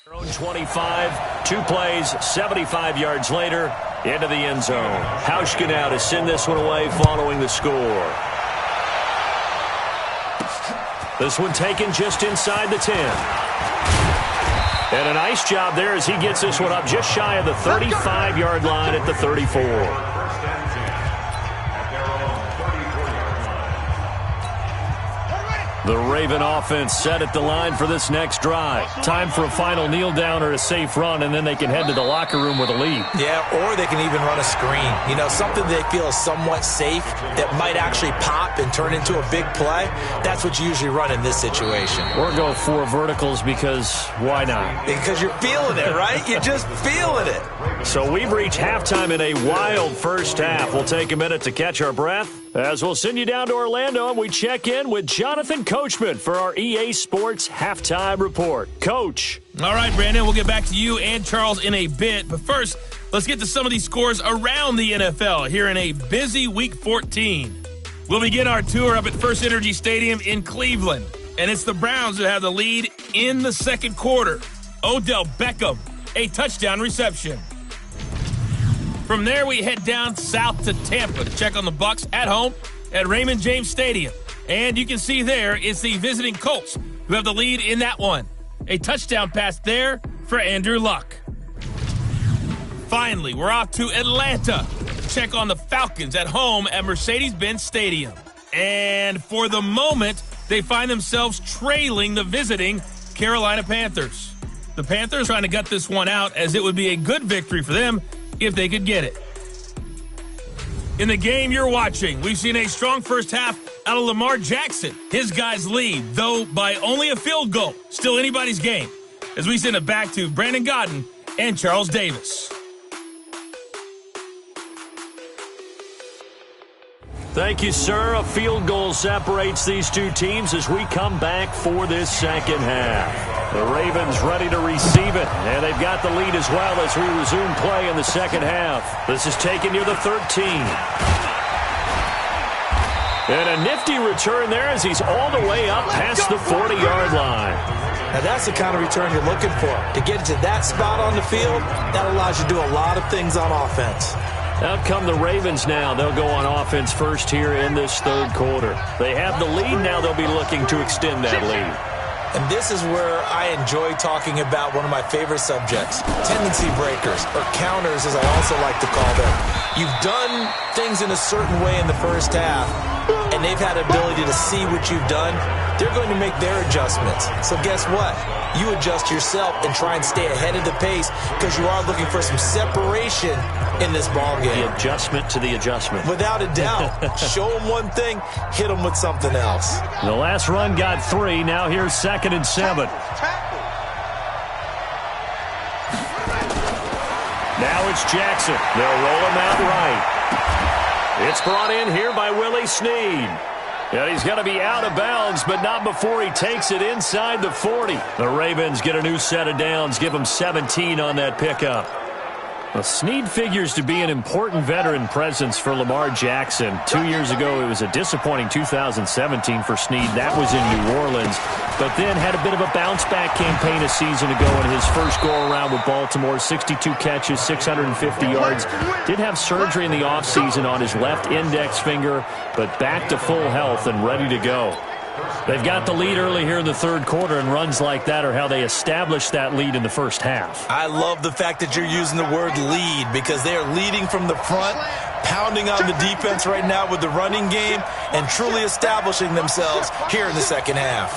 Their own 25, 2 plays, 75 yards later, into the end zone. Hauschka now to send this one away following the score. This one taken just inside the 10. And a nice job there as he gets this one up just shy of the 35-yard line at the 34. The Raven offense set at the line for this next drive. Time for a final kneel down or a safe run, and then they can head to the locker room with a lead. Yeah, or they can even run a screen. You know, something they feel is somewhat safe that might actually pop and turn into a big play. That's what you usually run in this situation. Or go 4 verticals because why not? Because you're feeling it, right? You're just feeling it. So we've reached halftime in a wild first half. We'll take a minute to catch our breath as we'll send you down to Orlando and we check in with Jonathan Coachman for our EA Sports Halftime Report. Coach. All right, Brandon, we'll get back to you and Charles in a bit. But first, let's get to some of these scores around the NFL here in a busy Week 14. We'll begin our tour up at First Energy Stadium in Cleveland. And it's the Browns that have the lead in the second quarter. Odell Beckham, a touchdown reception. From there, we head down south to Tampa to check on the Bucs at home at Raymond James Stadium. And you can see there it's the visiting Colts who have the lead in that one. A touchdown pass there for Andrew Luck. Finally, we're off to Atlanta to check on the Falcons at home at Mercedes-Benz Stadium. And for the moment, they find themselves trailing the visiting Carolina Panthers. The Panthers trying to gut this one out as it would be a good victory for them if they could get it. In the game you're watching, we've seen a strong first half out of Lamar Jackson. His guys lead, though by only a field goal. Still anybody's game. as we send it back to Brandon Godden and Charles Davis. Thank you, sir. A field goal separates these two teams as we come back for this second half. The Ravens ready to receive it, and they've got the lead as well as we resume play in the second half. This is taken near the 13. And a nifty return there as he's all the way up past the 40-yard line. Now that's the kind of return you're looking for. To get to that spot on the field, that allows you to do a lot of things on offense. Out come the Ravens now. They'll go on offense first here in this third quarter. They have the lead. Now they'll be looking to extend that lead. And this is where I enjoy talking about one of my favorite subjects, tendency breakers, or counters as I also like to call them. You've done things in a certain way in the first half, and they've had ability to see what you've done. They're going to make their adjustments. So guess what? You adjust yourself and try and stay ahead of the pace because you are looking for some separation in this ball game. The adjustment to the adjustment. Without a doubt. Show them one thing, hit them with something else. The last run got 3. Now here's 2nd and 7. Now it's Jackson. They'll roll him out right. It's brought in here by Willie Snead. And he's going to be out of bounds, but not before he takes it inside the 40. The Ravens get a new set of downs, give him 17 on that pickup. Well, Snead figures to be an important veteran presence for Lamar Jackson. 2 years ago, it was a disappointing 2017 for Snead. That was in New Orleans, but then had a bit of a bounce-back campaign a season ago in his first go-around with Baltimore. 62 catches, 650 yards. Did have surgery in the offseason on his left index finger, but back to full health and ready to go. They've got the lead early here in the third quarter, and runs like that are how they established that lead in the first half. I love the fact that you're using the word lead because they are leading from the front, pounding on the defense right now with the running game, and truly establishing themselves here in the second half.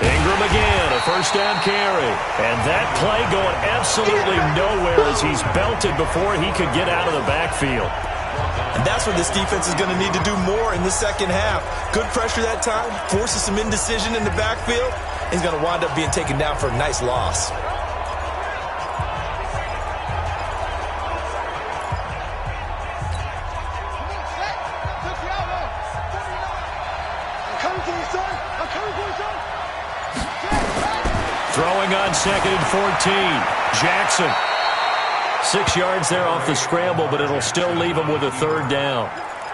Ingram again, a first down carry. And that play going absolutely nowhere as he's belted before he could get out of the backfield. And that's what this defense is going to need to do more in the second half. Good pressure that time, forces some indecision in the backfield. He's going to wind up being taken down for a nice loss. Throwing on 2nd and 14. Jackson. 6 yards there off the scramble, but it'll still leave him with a third down.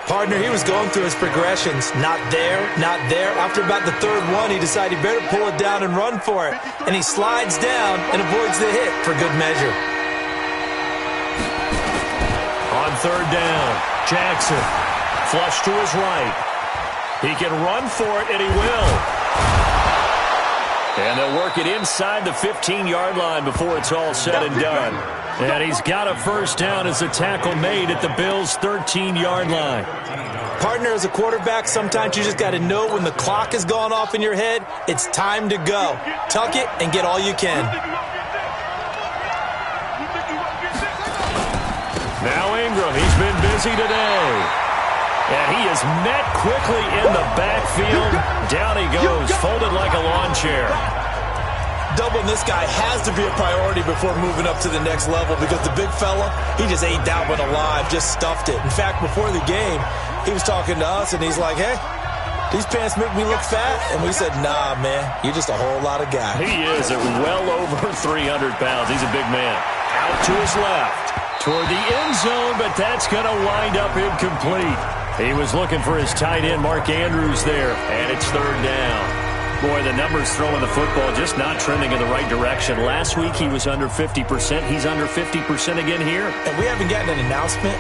Partner, he was going through his progressions. Not there, not there. After about the third one, he decided he better pull it down and run for it. And he slides down and avoids the hit for good measure. On third down, Jackson. Flush to his right. He can run for it, and he will. And they'll work it inside the 15-yard line before it's all said and done. And he's got a first down as a tackle made at the Bills' 13-yard line. Partner, as a quarterback, sometimes you just got to know when the clock has gone off in your head, it's time to go. Tuck it and get all you can. Now Ingram, he's been busy today. And he is met quickly in the backfield. Down he goes, folded like a lawn chair. Doubling this guy has to be a priority before moving up to the next level because the big fella, he just ate that one alive, just stuffed it. In fact, before the game, he was talking to us, and he's like, hey, these pants make me look fat? And we said, nah, man, you're just a whole lot of guy. He is at well over 300 pounds. He's a big man. Out to his left, toward the end zone, but that's going to wind up incomplete. He was looking for his tight end, Mark Andrews, there, and it's third down. Boy, the numbers throwing the football just not trending in the right direction. Last week, he was under 50%. He's under 50% again here. And we haven't gotten an announcement,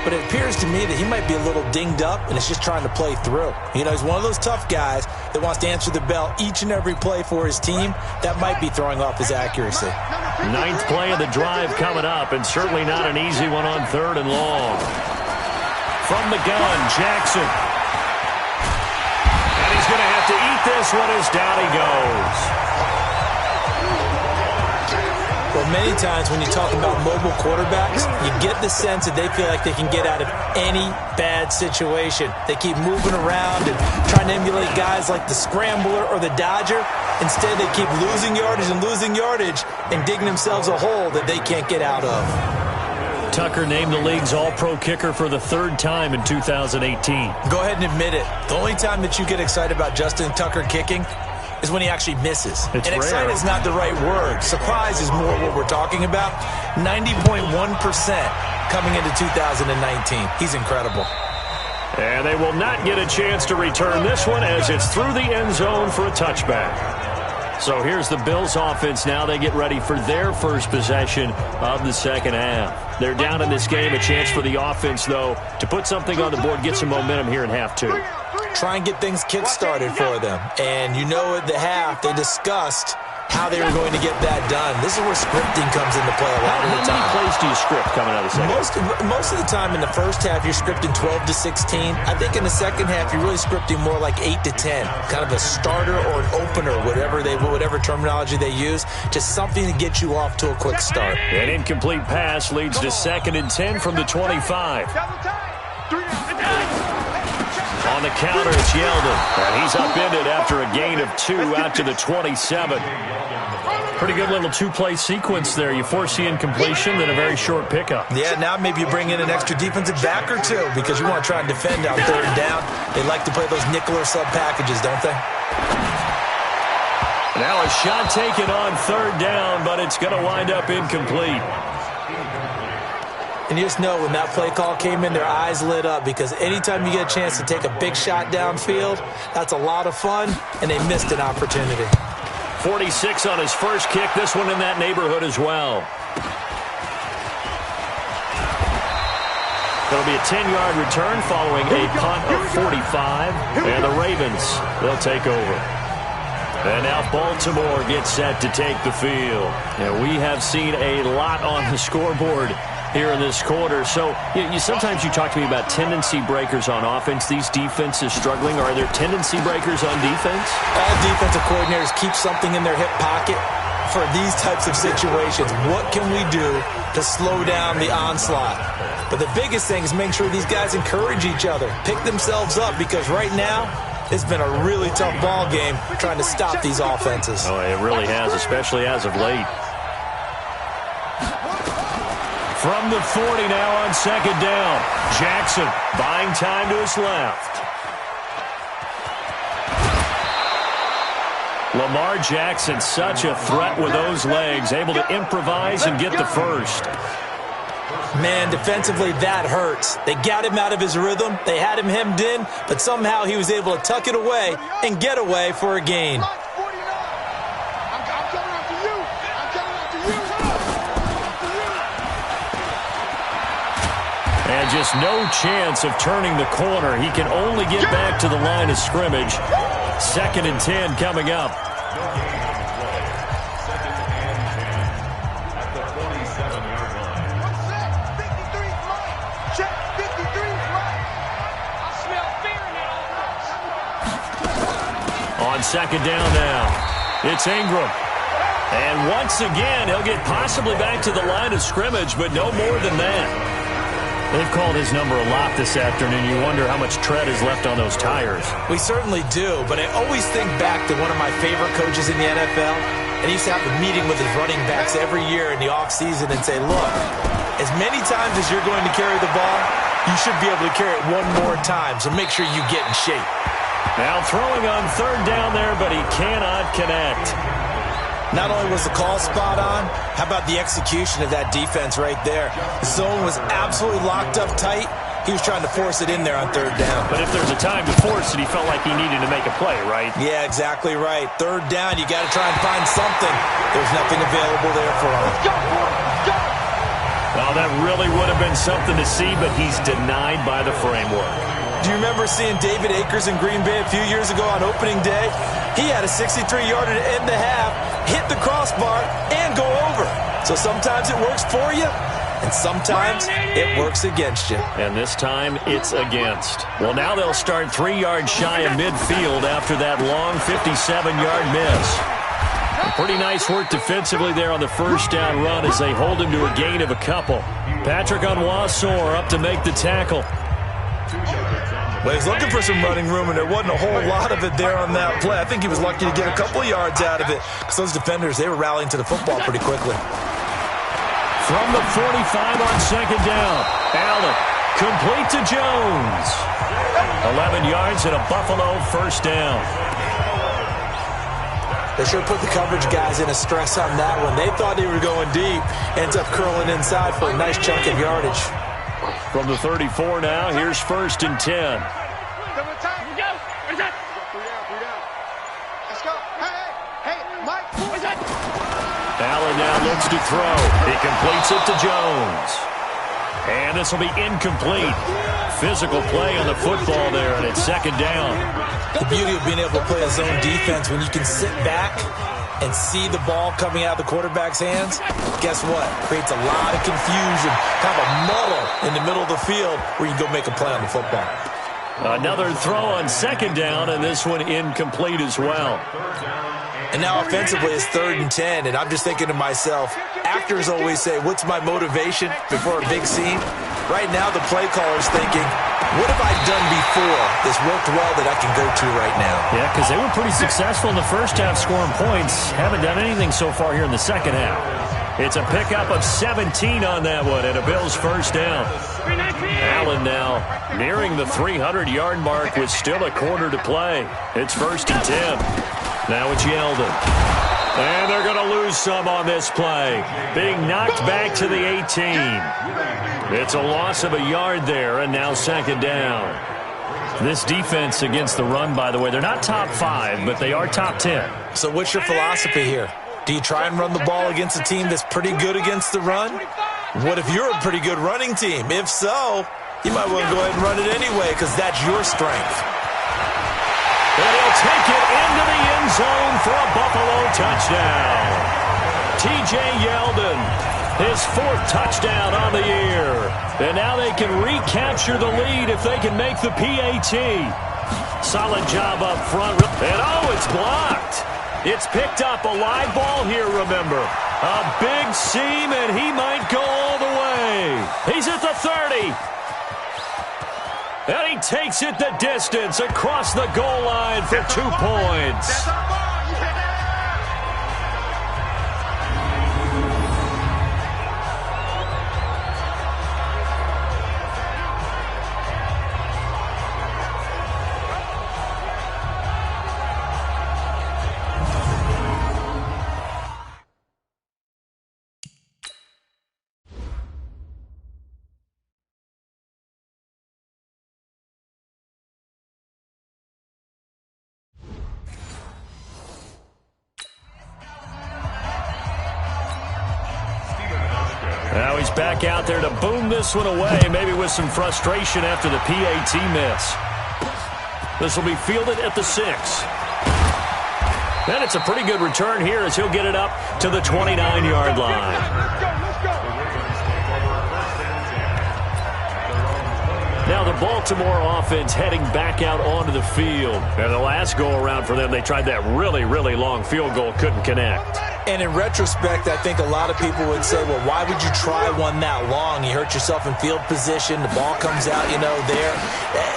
but it appears to me that he might be a little dinged up and is just trying to play through. You know, he's one of those tough guys that wants to answer the bell each and every play for his team. That might be throwing off his accuracy. 9th play of the drive coming up, and certainly not an easy one on 3rd and long. From the gun, Jackson. And he's going to have to eat this one as down he goes. Well, many times when you talk about mobile quarterbacks, you get the sense that they feel like they can get out of any bad situation. They keep moving around and trying to emulate guys like the Scrambler or the Dodger. Instead, they keep losing yardage and digging themselves a hole that they can't get out of. Tucker named the league's all-pro kicker for the third time in 2018. Go ahead and admit it. The only time that you get excited about Justin Tucker kicking is when he actually misses. It's and rare. excited is not the right word. Surprise is more what we're talking about. 90.1% coming into 2019. He's incredible. And they will not get a chance to return this one as it's through the end zone for a touchback. So here's the Bills offense now. They get ready for their first possession of the second half. They're down in this game. A chance for the offense, though, to put something on the board, get some momentum here in half two. Try and get things kick-started for them. And you know at the half, they discussed how they were going to get that done. This is where scripting comes into play a lot of the time. How many plays do you script coming out of the second? Most of the time in the first half, you're scripting 12 to 16. I think in the second half, you're really scripting more like 8 to 10. Kind of a starter or an opener, whatever terminology they use. Just something to get you off to a quick start. An incomplete pass leads to 2nd and 10 from the 25. On the counter, it's Yeldon. And he's upended after a gain of 2 out to the 27. Pretty good little two-play sequence there. You force the incompletion, then a very short pickup. Yeah, now maybe you bring in an extra defensive back or two because you want to try and defend out third down. They like to play those nickel or sub packages, don't they? Now a shot taken on third down, but it's going to wind up incomplete. And you just know when that play call came in, their eyes lit up because anytime you get a chance to take a big shot downfield, that's a lot of fun, and they missed an opportunity. 46 on his first kick, this one in that neighborhood as well. It'll be a 10-yard return following a punt of 45, and the Ravens, they'll take over. And now Baltimore gets set to take the field. And we have seen a lot on the scoreboard here in this quarter. So sometimes you talk to me about tendency breakers on offense. These defenses struggling. Are there tendency breakers on defense? All defensive coordinators keep something in their hip pocket for these types of situations. What can we do to slow down the onslaught? But the biggest thing is make sure these guys encourage each other, pick themselves up, because right now it's been a really tough ball game trying to stop these offenses. Oh, it really has, especially as of late. From the 40 now on second down. Jackson buying time to his left. Lamar Jackson, such a threat with those legs, able to improvise and get the first. Man, defensively, that hurts. They got him out of his rhythm. They had him hemmed in, but somehow he was able to tuck it away and get away for a gain. And just no chance of turning the corner. He can only get back to the line of scrimmage. 2nd and 10 coming up. On second down now, it's Ingram. And once again, he'll get possibly back to the line of scrimmage, but no more than that. They've called his number a lot this afternoon. You wonder how much tread is left on those tires. We certainly do, but I always think back to one of my favorite coaches in the NFL, and he used to have a meeting with his running backs every year in the offseason and say, look, as many times as you're going to carry the ball, you should be able to carry it one more time, so make sure you get in shape. Now throwing on third down there, but he cannot connect. Not only was the call spot on, how about the execution of that defense right there? The zone was absolutely locked up tight. He was trying to force it in there on third down. But if there's a time to force it, he felt like he needed to make a play, right? Yeah, exactly right. Third down, you got to try and find something. There's nothing available there for him. Well, that really would have been something to see, but he's denied by the framework. Do you remember seeing David Akers in Green Bay a few years ago on opening day? He had a 63-yarder to end the half, hit the crossbar, and go over. So sometimes it works for you, and sometimes it works against you. And this time, it's against. Well, now they'll start 3 yards shy of midfield after that long 57-yard miss. Pretty nice work defensively there on the first down run as they hold him to a gain of a couple. Patrick Onwuasor up to make the tackle. Well, he's looking for some running room, and there wasn't a whole lot of it there on that play. I think he was lucky to get a couple yards out of it because those defenders, they were rallying to the football pretty quickly. From the 45 on second down, Allen complete to Jones. 11 yards and a Buffalo first down. They sure put the coverage guys in a stress on that one. They thought they were going deep. Ends up curling inside for a nice chunk of yardage. From the 34 now, here's first and 10. Let's go. Hey, Mike. Allen now looks to throw. He completes it to Jones. And this will be incomplete. Physical play on the football there, and it's second down. The beauty of being able to play a zone defense when you can sit back and see the ball coming out of the quarterback's hands, guess what? Creates a lot of confusion, kind of a muddle in the middle of the field where you can go make a play on the football. Another throw on second down, and this one incomplete as well. And now offensively it's 3rd and 10, and I'm just thinking to myself, actors always say, what's my motivation before a big scene? Right now the play caller's thinking, what have I done before this worked well that I can go to right now? Yeah, because they were pretty successful in the first half scoring points. Haven't done anything so far here in the second half. It's a pickup of 17 on that one, and a Bills first down. Allen now nearing the 300-yard mark with still a quarter to play. It's first and 10. Now it's Yeldon. And they're going to lose some on this play. Being knocked back to the 18. It's a loss of a yard there, and now second down. This defense against the run, by the way, they're not top 5, but they are top 10. So what's your philosophy here? Do you try and run the ball against a team that's pretty good against the run? What if you're a pretty good running team? If so, you might want to go ahead and run it anyway because that's your strength. And he'll take it into the end zone for a Buffalo touchdown. T.J. Yeldon, his 4th touchdown on the year. And now they can recapture the lead if they can make the PAT. Solid job up front. And it's blocked. It's picked up, a live ball here, remember. A big seam, and he might go all the way. He's at the 30. And he takes it the distance across the goal line for 2 points. Now he's back out there to boom this one away, maybe with some frustration after the PAT miss. This will be fielded at the 6. And it's a pretty good return here as he'll get it up to the 29-yard line. Now the Baltimore offense heading back out onto the field. And the last go-around for them, they tried that really, really long field goal, couldn't connect. And in retrospect, I think a lot of people would say, well, why would you try one that long? You hurt yourself in field position. The ball comes out, there.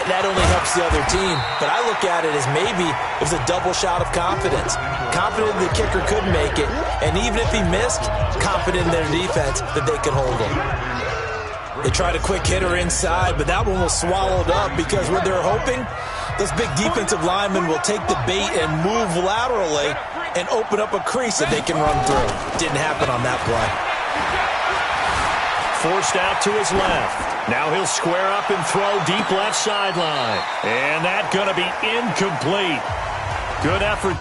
That only helps the other team. But I look at it as maybe it was a double shot of confidence. Confident the kicker could make it. And even if he missed, confident in their defense that they could hold him. They tried a quick hitter inside, but that one was swallowed up because what they're hoping, those big defensive linemen will take the bait and move laterally and open up a crease that they can run through. Didn't happen on that play. Forced out to his left. Now he'll square up and throw deep left sideline. And that's going to be incomplete. Good effort.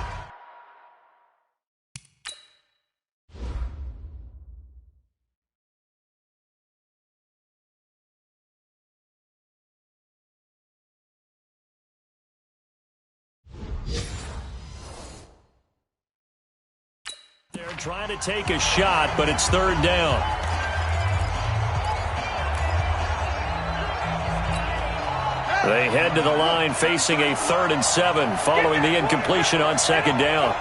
They're trying to take a shot, but it's third down. They head to the line facing a 3rd and 7 following the incompletion on second down.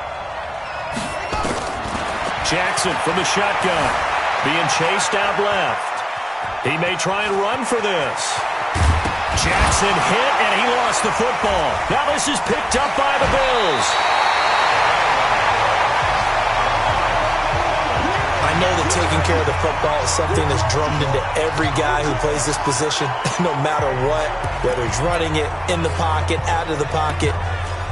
Jackson from the shotgun. Being chased out left. He may try and run for this. Jackson hit, and he lost the football. Now this is picked up by the Bills. I know that taking care of the football is something that's drummed into every guy who plays this position, no matter what, whether he's running it, in the pocket, out of the pocket.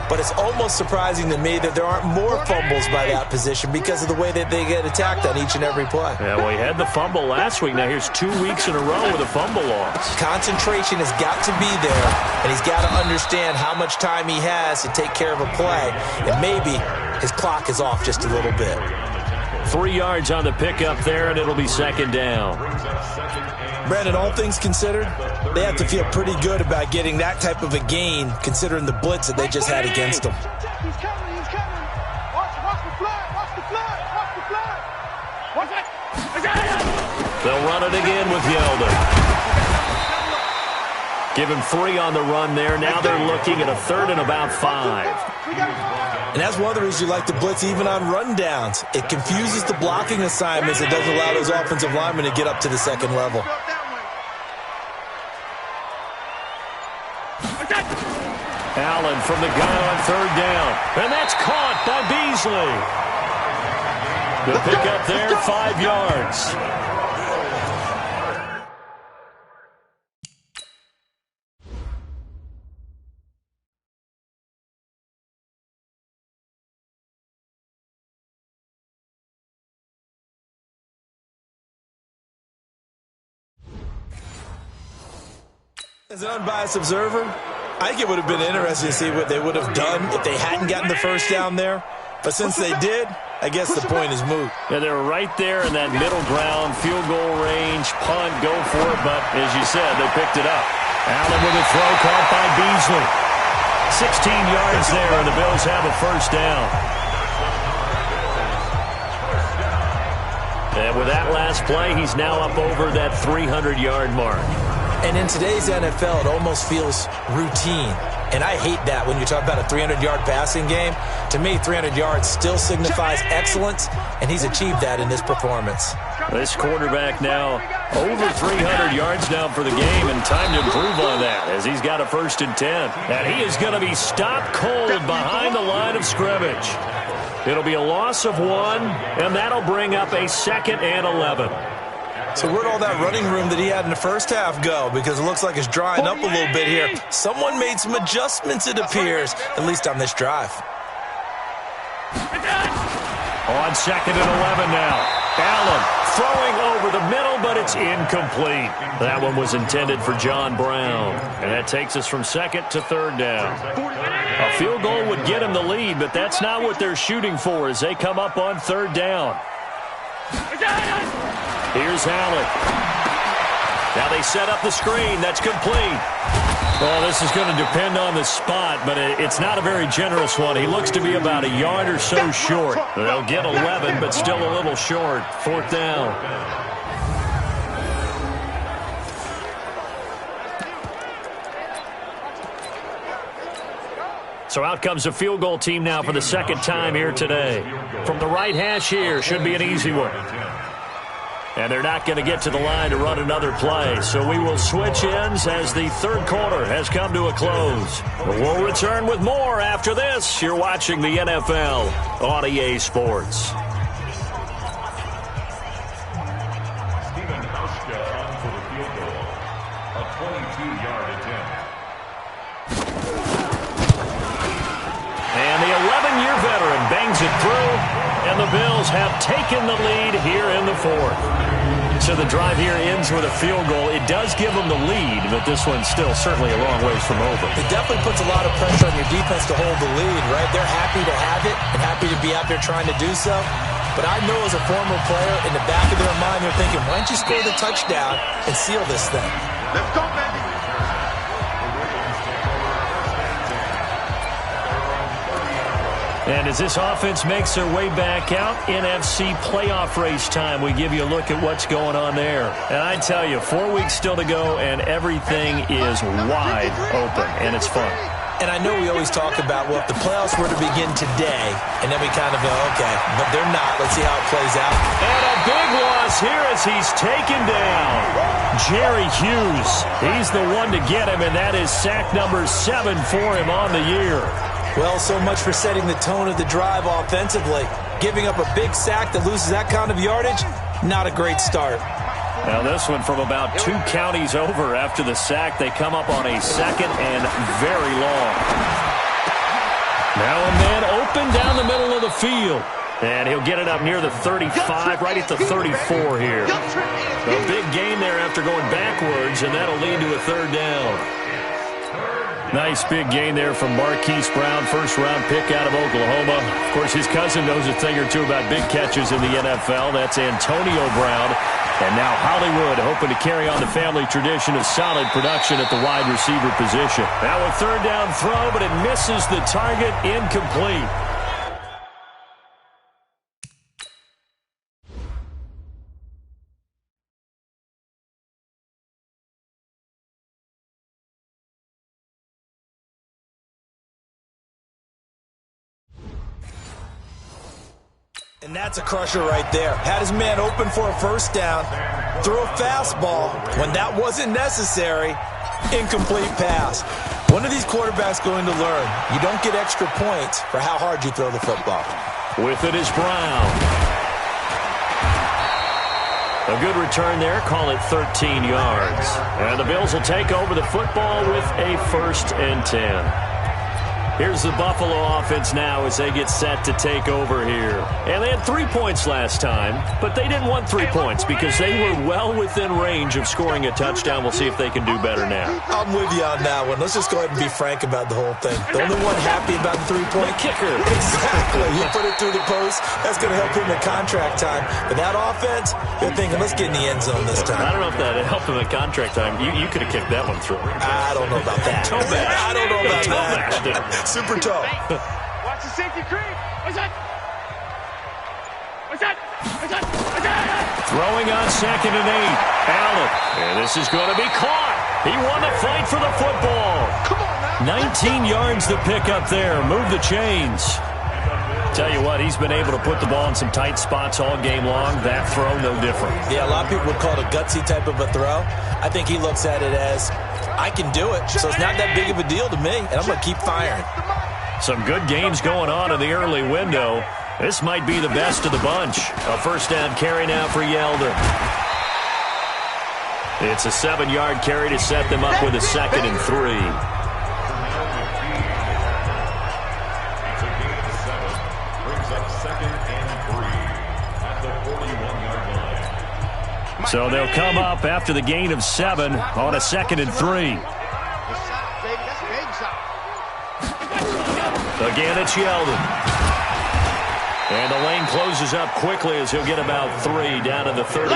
But it's almost surprising to me that there aren't more fumbles by that position because of the way that they get attacked on each and every play. Yeah, well, he had the fumble last week. Now here's 2 weeks in a row with a fumble loss. Concentration has got to be there, and he's got to understand how much time he has to take care of a play, and maybe his clock is off just a little bit. 3 yards on the pickup there, and it'll be second down. Brandon, all things considered, they have to feel pretty good about getting that type of a gain, considering the blitz that they just had against them. He's coming, he's coming. Watch the flag, watch the flag, watch the flag. Watch it. They'll run it again with Yeldon. Give him 3 on the run there. Now they're looking at a 3rd and about 5. And that's one of the reasons you like to blitz even on rundowns. It confuses the blocking assignments. It doesn't allow those offensive linemen to get up to the second level. Allen from the gun on 3rd down. And that's caught by Beasley. The pickup there, 5 yards. As an unbiased observer, I think it would have been interesting to see what they would have done if they hadn't gotten the first down there. But since they did, I guess the point is moot. Yeah, they were right there in that middle ground, field goal range, punt, go for it. But as you said, they picked it up. Allen with a throw caught by Beasley. 16 yards there, and the Bills have a first down. And with that last play, he's now up over that 300-yard mark. And in today's NFL, it almost feels routine. And I hate that when you talk about a 300-yard passing game. To me, 300 yards still signifies excellence, and he's achieved that in this performance. This quarterback now over 300 yards now for the game, and time to improve on that as he's got a 1st and 10. And he is going to be stopped cold behind the line of scrimmage. It'll be a loss of 1, and that'll bring up a 2nd and 11. So where'd all that running room that he had in the first half go? Because it looks like it's drying up a little bit here. Someone made some adjustments, it appears, at least on this drive. On 2nd and 11 now. Allen throwing over the middle, but it's incomplete. That one was intended for John Brown. And that takes us from 2nd to 3rd down. A field goal would get him the lead, but that's not what they're shooting for as they come up on 3rd down. Here's Allen. Now they set up the screen. That's complete. Well, this is going to depend on the spot, but it's not a very generous one. He looks to be about a yard or so short. They'll get 11, but still a little short. 4th down. So out comes the field goal team now for the 2nd time here today. From the right hash here, should be an easy one. And they're not going to get to the line to run another play. So we will switch ends as the 3rd quarter has come to a close. We'll return with more after this. You're watching the NFL on EA Sports. Steven Hauschka on for the field goal. A 22-yard attempt. And the 11-year veteran bangs it through. And the Bills have taken the lead here in the 4th. So the drive here ends with a field goal. It does give them the lead, but this one's still certainly a long ways from over. It definitely puts a lot of pressure on your defense to hold the lead, right? They're happy to have it and happy to be out there trying to do so. But I know as a former player, in the back of their mind, they're thinking, why don't you score the touchdown and seal this thing? Let's go, baby. And as this offense makes their way back out, NFC playoff race time, we give you a look at what's going on there. And I tell you, 4 weeks still to go, and everything is wide open, and it's fun. And I know we always talk about, well, if the playoffs were to begin today, and then we kind of go, okay, but they're not. Let's see how it plays out. And a big loss here as he's taken down. Jerry Hughes, he's the one to get him, and that is sack number 7 for him on the year. Well, so much for setting the tone of the drive offensively. Giving up a big sack that loses that kind of yardage, not a great start. Now this one from about 2 counties over after the sack. They come up on a 2nd and very long. Now a man open down the middle of the field. And he'll get it up near the 35, right at the 34 here. A big gain there after going backwards, and that'll lead to a 3rd down. Nice big gain there from Marquise Brown, first-round pick out of Oklahoma. Of course, his cousin knows a thing or two about big catches in the NFL. That's Antonio Brown. And now Hollywood hoping to carry on the family tradition of solid production at the wide receiver position. Now a 3rd down throw, but it misses the target, incomplete. And that's a crusher right there. Had his man open for a 1st down. Throw a fastball when that wasn't necessary. Incomplete pass. One of these quarterbacks going to learn. You don't get extra points for how hard you throw the football. With it is Brown. A good return there. Call it 13 yards. And the Bills will take over the football with a 1st and 10. Here's the Buffalo offense now as they get set to take over here. And they had 3 points last time, but they didn't want 3 points because they were well within range of scoring a touchdown. We'll see if they can do better now. I'm with you on that one. Let's just go ahead and be frank about the whole thing. The only one happy about the 3-point kicker. Exactly. He put it through the post. That's going to help him in contract time. But that offense, they're thinking, let's get in the end zone this time. I don't know if that helped him at contract time. You could have kicked that one through. I don't know about that. I don't know about that. Super toe. Watch the safety creep. What's that? What's that? What's that? What's that? Throwing on 2nd and 8. Allen. And this is going to be caught. He won the fight for the football. Come on, man. 19 yards to pick up there. Move the chains. Tell you what, he's been able to put the ball in some tight spots all game long. That throw, no different. Yeah, a lot of people would call it a gutsy type of a throw. I think he looks at it as, I can do it, so it's not that big of a deal to me, and I'm going to keep firing. Some good games going on in the early window. This might be the best of the bunch. A 1st down carry now for Yelder. It's a 7-yard carry to set them up with a 2nd and 3. So they'll come up after the gain of 7 on a 2nd and 3. Again, it's Yeldon. And the lane closes up quickly as he'll get about 3 down to the 38.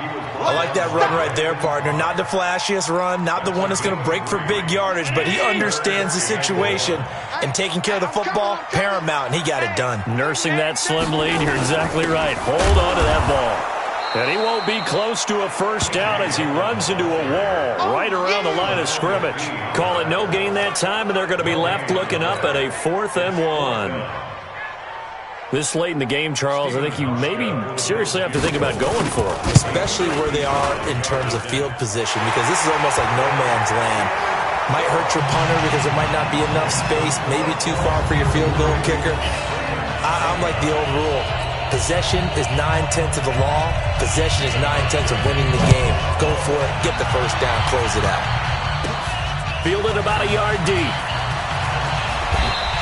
I like that run right there, partner. Not the flashiest run, not the one that's going to break for big yardage, but he understands the situation, and taking care of the football, paramount, and he got it done. Nursing that slim lead, you're exactly right. Hold on to that ball. And he won't be close to a 1st down as he runs into a wall right around the line of scrimmage. Call it no gain that time, and they're going to be left looking up at a 4th and 1. This late in the game, Charles, I think you maybe seriously have to think about going for it. Especially where they are in terms of field position, because this is almost like no man's land. Might hurt your punter because there might not be enough space, maybe too far for your field goal kicker. I'm like the old rule. Possession is 9/10 of the law. Possession is 9/10 of winning the game. Go for it. Get the 1st down. Close it out. Fielded about a yard deep.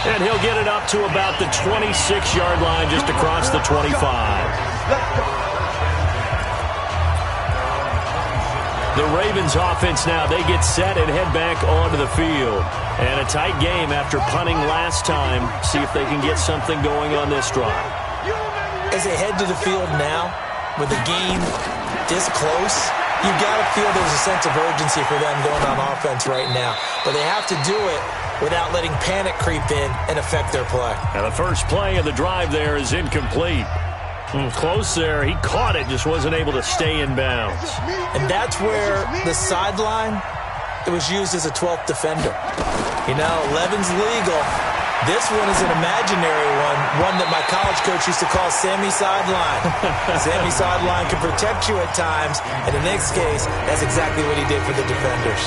And he'll get it up to about the 26-yard line just across the 25. The Ravens offense now, they get set and head back onto the field. And a tight game after punting last time. See if they can get something going on this drive. As they head to the field now, with the game this close, you got to feel there's a sense of urgency for them going on offense right now. But they have to do it without letting panic creep in and affect their play. And the first play of the drive there is incomplete. Close there. He caught it, just wasn't able to stay in bounds. And that's where the sideline, it was used as a 12th defender. You know, 11's legal. This one is an imaginary one that my college coach used to call Sammy Sideline. Sammy Sideline can protect you at times, and in this case, that's exactly what he did for the defenders.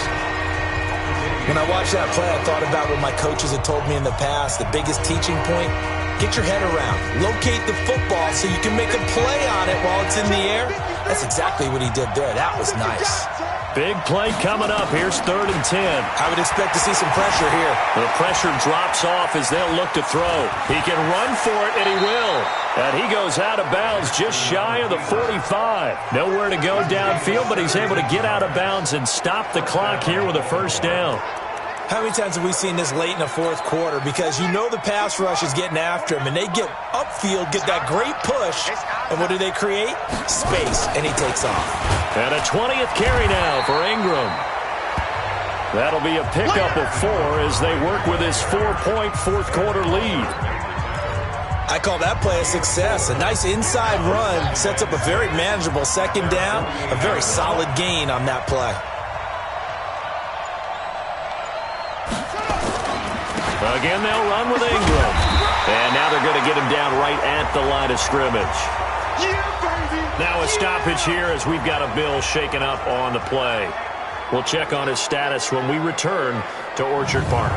When I watched that play, I thought about what my coaches had told me in the past. The biggest teaching point, get your head around. Locate the football so you can make a play on it while it's in the air. That's exactly what he did there. That was nice. Big play coming up. Here's 3rd and 10. I would expect to see some pressure here. The pressure drops off as they'll look to throw. He can run for it, and he will. And he goes out of bounds just shy of the 45. Nowhere to go downfield, but he's able to get out of bounds and stop the clock here with a first down. How many times have we seen this late in the fourth quarter? Because you know the pass rush is getting after him, and they get upfield, get that great push, and what do they create? Space, and he takes off. And a 20th carry now for Ingram. That'll be a pickup of 4 as they work with his 4-point fourth-quarter lead. I call that play a success. A nice inside run sets up a very manageable second down, a very solid gain on that play. Again, they'll run with Ingram. And now they're going to get him down right at the line of scrimmage. Now a stoppage here as we've got a Bill shaken up on the play. We'll check on his status when we return to Orchard Park.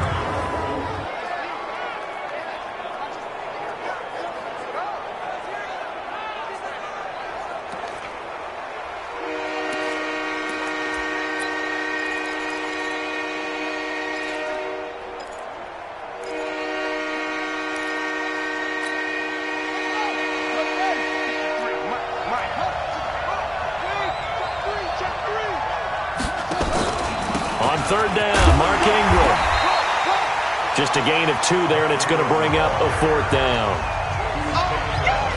On 3rd down, Mark Ingram. Just a gain of 2 there, and it's going to bring up a 4th down.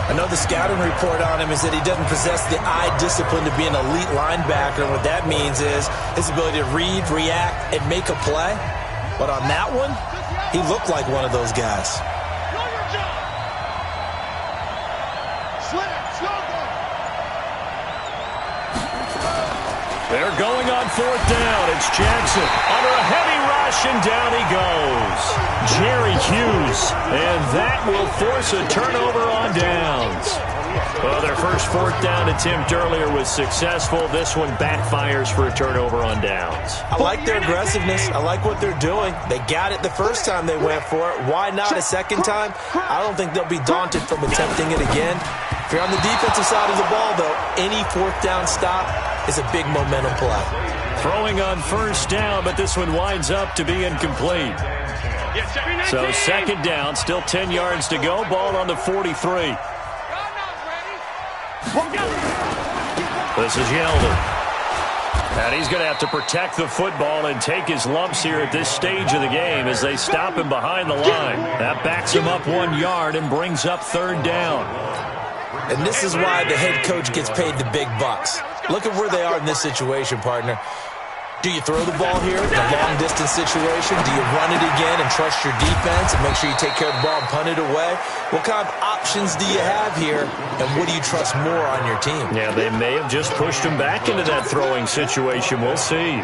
I know the scouting report on him is that he doesn't possess the eye discipline to be an elite linebacker. And what that means is his ability to read, react, and make a play. But on that one, he looked like one of those guys. They're going on 4th down. It's Jackson under a heavy rush, and down he goes. Jerry Hughes, and that will force a turnover on downs. Well, their first 4th down attempt earlier was successful. This one backfires for a turnover on downs. I like their aggressiveness. I like what they're doing. They got it the first time they went for it. Why not a second time? I don't think they'll be daunted from attempting it again. If you're on the defensive side of the ball, though, any 4th down stop is a big momentum play. Throwing on 1st down, but this one winds up to be incomplete. So 2nd down, still 10 yards to go. Ball on the 43. This is Yeldon. And he's going to have to protect the football and take his lumps here at this stage of the game as they stop him behind the line. That backs him up 1 yard and brings up 3rd down. And this is why the head coach gets paid the big bucks. Look at where they are in this situation, partner. Do you throw the ball here in a long-distance situation? Do you run it again and trust your defense and make sure you take care of the ball and punt it away? What kind of options do you have here, and what do you trust more on your team? Yeah, they may have just pushed him back into that throwing situation. We'll see.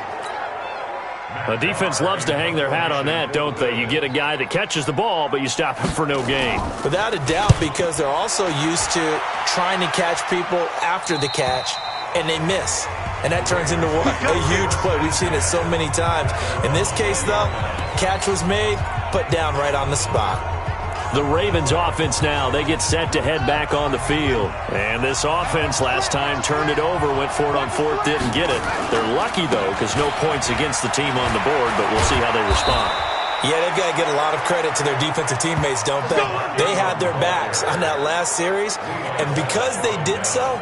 The defense loves to hang their hat on that, don't they? You get a guy that catches the ball, but you stop him for no gain. Without a doubt, because they're also used to trying to catch people after the catch, and they miss. And that turns into what? A huge play. We've seen it so many times. In this case, though, catch was made, put down right on the spot. The Ravens offense now, they get set to head back on the field. And this offense last time turned it over, went for it on 4th, didn't get it. They're lucky, though, because no points against the team on the board, but we'll see how they respond. Yeah, they've got to get a lot of credit to their defensive teammates, don't they? They had their backs on that last series, and because they did so,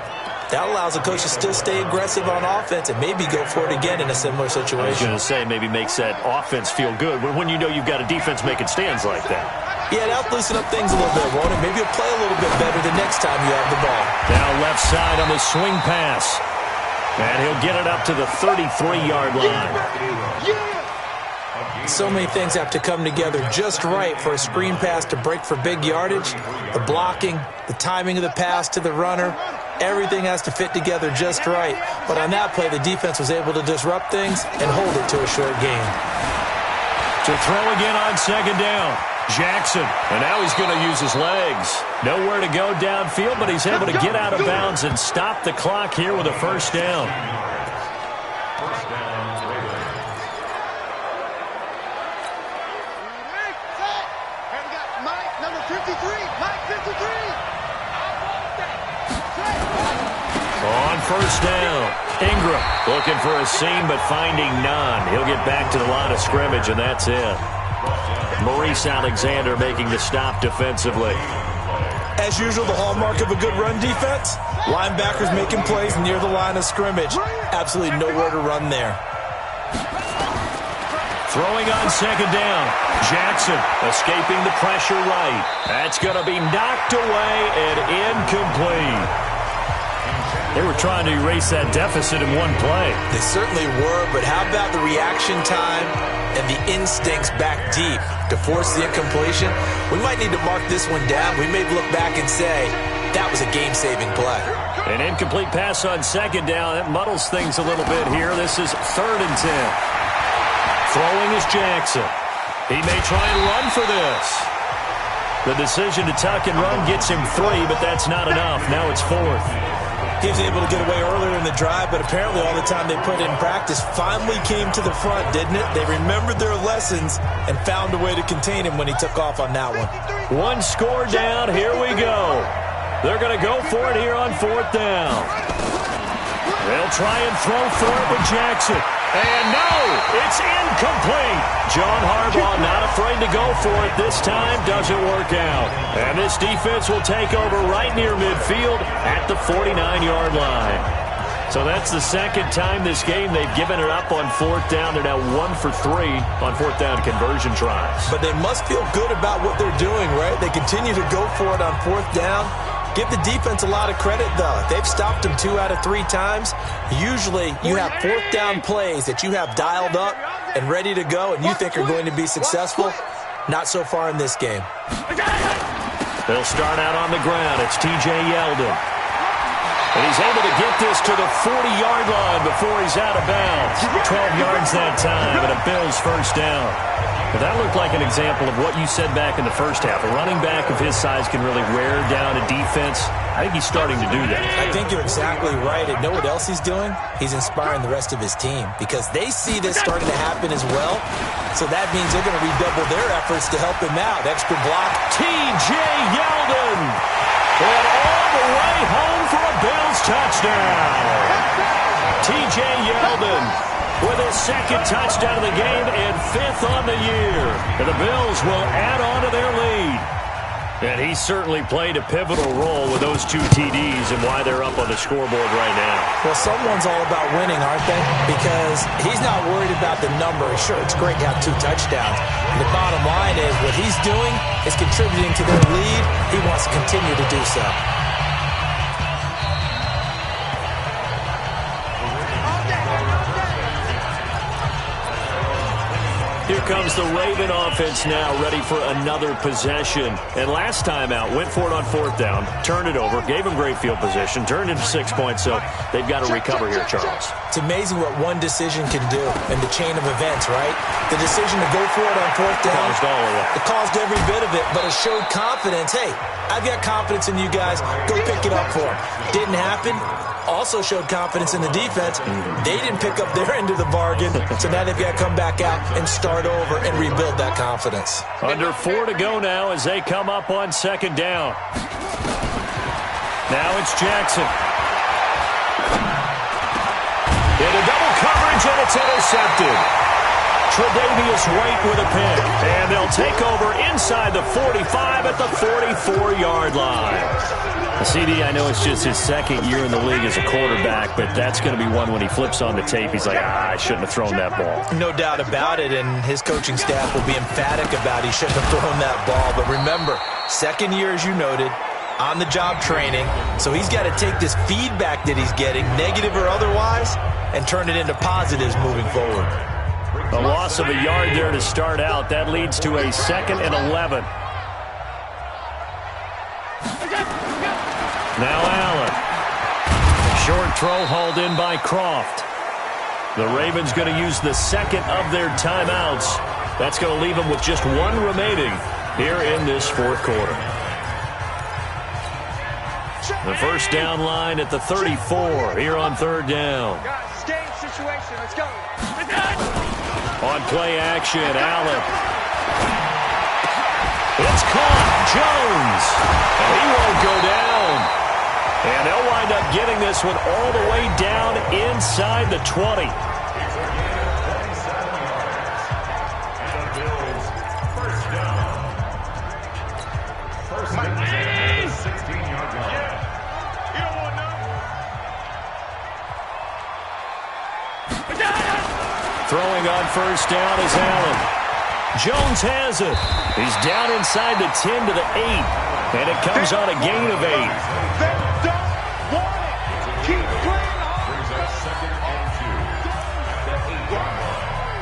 that allows a coach to still stay aggressive on offense and maybe go for it again in a similar situation. I was going to say, maybe makes that offense feel good when you know you've got a defense making stands like that. Yeah, that'll loosen up things a little bit, won't it? Maybe you'll play a little bit better the next time you have the ball. Now left side on the swing pass. And he'll get it up to the 33-yard line. So many things have to come together just right for a screen pass to break for big yardage. The blocking, the timing of the pass to the runner, everything has to fit together just right. But on that play, the defense was able to disrupt things and hold it to a short gain. To throw again on second down. Jackson, and now he's going to use his legs. Nowhere to go downfield, but he's able to get out of bounds and stop the clock here with a first down. First down, Ravens. And we got Mike, number 53. Mike, 53. On first down, Ingram looking for a seam but finding none. He'll get back to the line of scrimmage, and that's it. Maurice Alexander making the stop defensively. As usual, the hallmark of a good run defense, linebackers making plays near the line of scrimmage. Absolutely nowhere to run there. Throwing on second down. Jackson escaping the pressure right. That's going to be knocked away and incomplete. They were trying to erase that deficit in one play. They certainly were, but how about the reaction time and the instincts back deep to force the incompletion? We might need to mark this one down. We may look back and say, that was a game-saving play. An incomplete pass on second down. That muddles things a little bit here. This is 3rd and 10. Throwing is Jackson. He may try and run for this. The decision to tuck and run gets him 3, but that's not enough. Now it's 4th. He was able to get away earlier in the drive, but apparently all the time they put in practice finally came to the front, didn't it? They remembered their lessons and found a way to contain him when he took off on that one. One score down. Here we go. They're going to go for it here on 4th down. They'll try and throw for it with Jackson. And no, it's incomplete. John Harbaugh not afraid to go for it. This time doesn't work out. And this defense will take over right near midfield at the 49-yard line. So that's the second time this game they've given it up on 4th down. They're now 1 for 3 on 4th down conversion tries. But they must feel good about what they're doing, right? They continue to go for it on 4th down. Give the defense a lot of credit, though. They've stopped them 2 out of 3 times. Usually, you have 4th down plays that you have dialed up and ready to go, and you think are going to be successful. Not so far in this game. They'll start out on the ground. It's T.J. Yeldon. And he's able to get this to the 40-yard line before he's out of bounds. 12 yards that time, and a Bills first down. But that looked like an example of what you said back in the first half. A running back of his size can really wear down a defense. I think he's starting to do that. I think you're exactly right. And know what else he's doing? He's inspiring the rest of his team because they see this starting to happen as well. So that means they're going to redouble their efforts to help him out. Extra block. T.J. Yeldon. And all the way home for a Bills touchdown. T.J. Yeldon with his 2nd touchdown of the game and 5th on the year. And the Bills will add on to their lead. And he certainly played a pivotal role with those 2 TDs and why they're up on the scoreboard right now. Well, someone's all about winning, aren't they? Because he's not worried about the number. Sure, it's great to have 2 touchdowns. The bottom line is what he's doing is contributing to their lead. He wants to continue to do so. Here comes the Raven offense now, ready for another possession. And last time out, went for it on 4th down, turned it over, gave him great field position, turned into 6 points, so they've got to recover here, Charles. It's amazing what one decision can do in the chain of events, right? The decision to go for it on 4th down, it caused every bit of it, but it showed confidence. Hey, I've got confidence in you guys. Go pick it up for them. Didn't happen. Also showed confidence in the defense. They didn't pick up their end of the bargain, so now they've got to come back out and start over and rebuild that confidence. Under 4 to go now as they come up on 2nd down. Now it's Jackson. Into double coverage, and it's intercepted. Tre'Davious White with a pick. And they'll take over inside the 45 at the 44-yard line. CD, I know it's just his 2nd year in the league as a quarterback, but that's going to be one when he flips on the tape. He's like, I shouldn't have thrown that ball. No doubt about it, and his coaching staff will be emphatic about he shouldn't have thrown that ball. But remember, 2nd year, as you noted, on-the-job training, so he's got to take this feedback that he's getting, negative or otherwise, and turn it into positives moving forward. A loss of a yard there to start out. That leads to a 2nd and 11. Now Allen. Short throw hauled in by Croft. The Ravens going to use the 2nd of their timeouts That's going to leave them with just one remaining here in this fourth quarter. The first down line at the 34 here on third down. Guys, it's game situation. Let's go. On play action, Allen. It's caught. Jones. And he won't go down. And they'll wind up getting this one all the way down inside the 20. Throwing on first down is Allen. Jones has it. He's down inside the 10 to the 8. And it comes on a gain of 8. They don't want it. Keep playing hard. Brings up 2nd and 2 at the 8-yard line.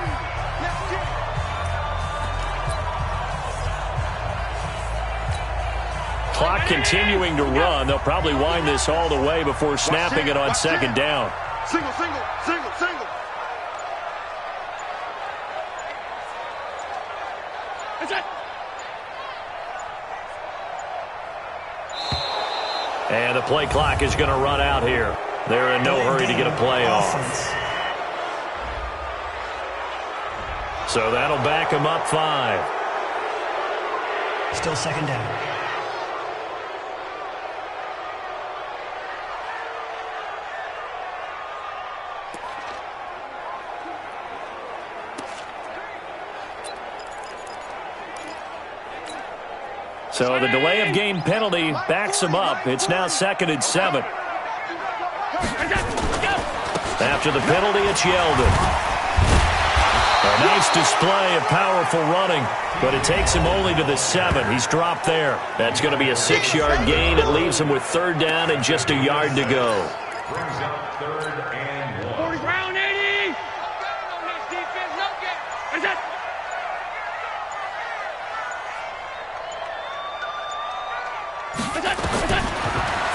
Clock continuing to run. They'll probably wind this all the way before snapping it on second down. Single, single, single, single. And the play clock is going to run out here. They're in no hurry to get a play off. So that'll back them up 5. Still second down. So the delay of game penalty backs him up. It's now 2nd and 7. After the penalty, it's Yeldon. A nice display of powerful running, but it takes him only to the 7. He's dropped there. That's going to be a 6-yard gain. It leaves him with third down and just a yard to go. Brings up 3rd and 1. Round 80.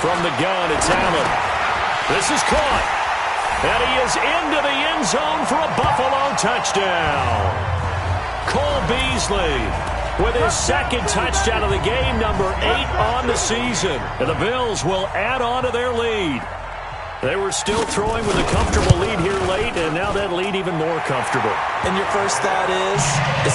From the gun, it's Allen. This is caught. And he is into the end zone for a Buffalo touchdown. Cole Beasley with his 2nd touchdown of the game, number 8 on the season. And the Bills will add on to their lead. They were still throwing with a comfortable lead here late, and now that lead even more comfortable. And your first thought is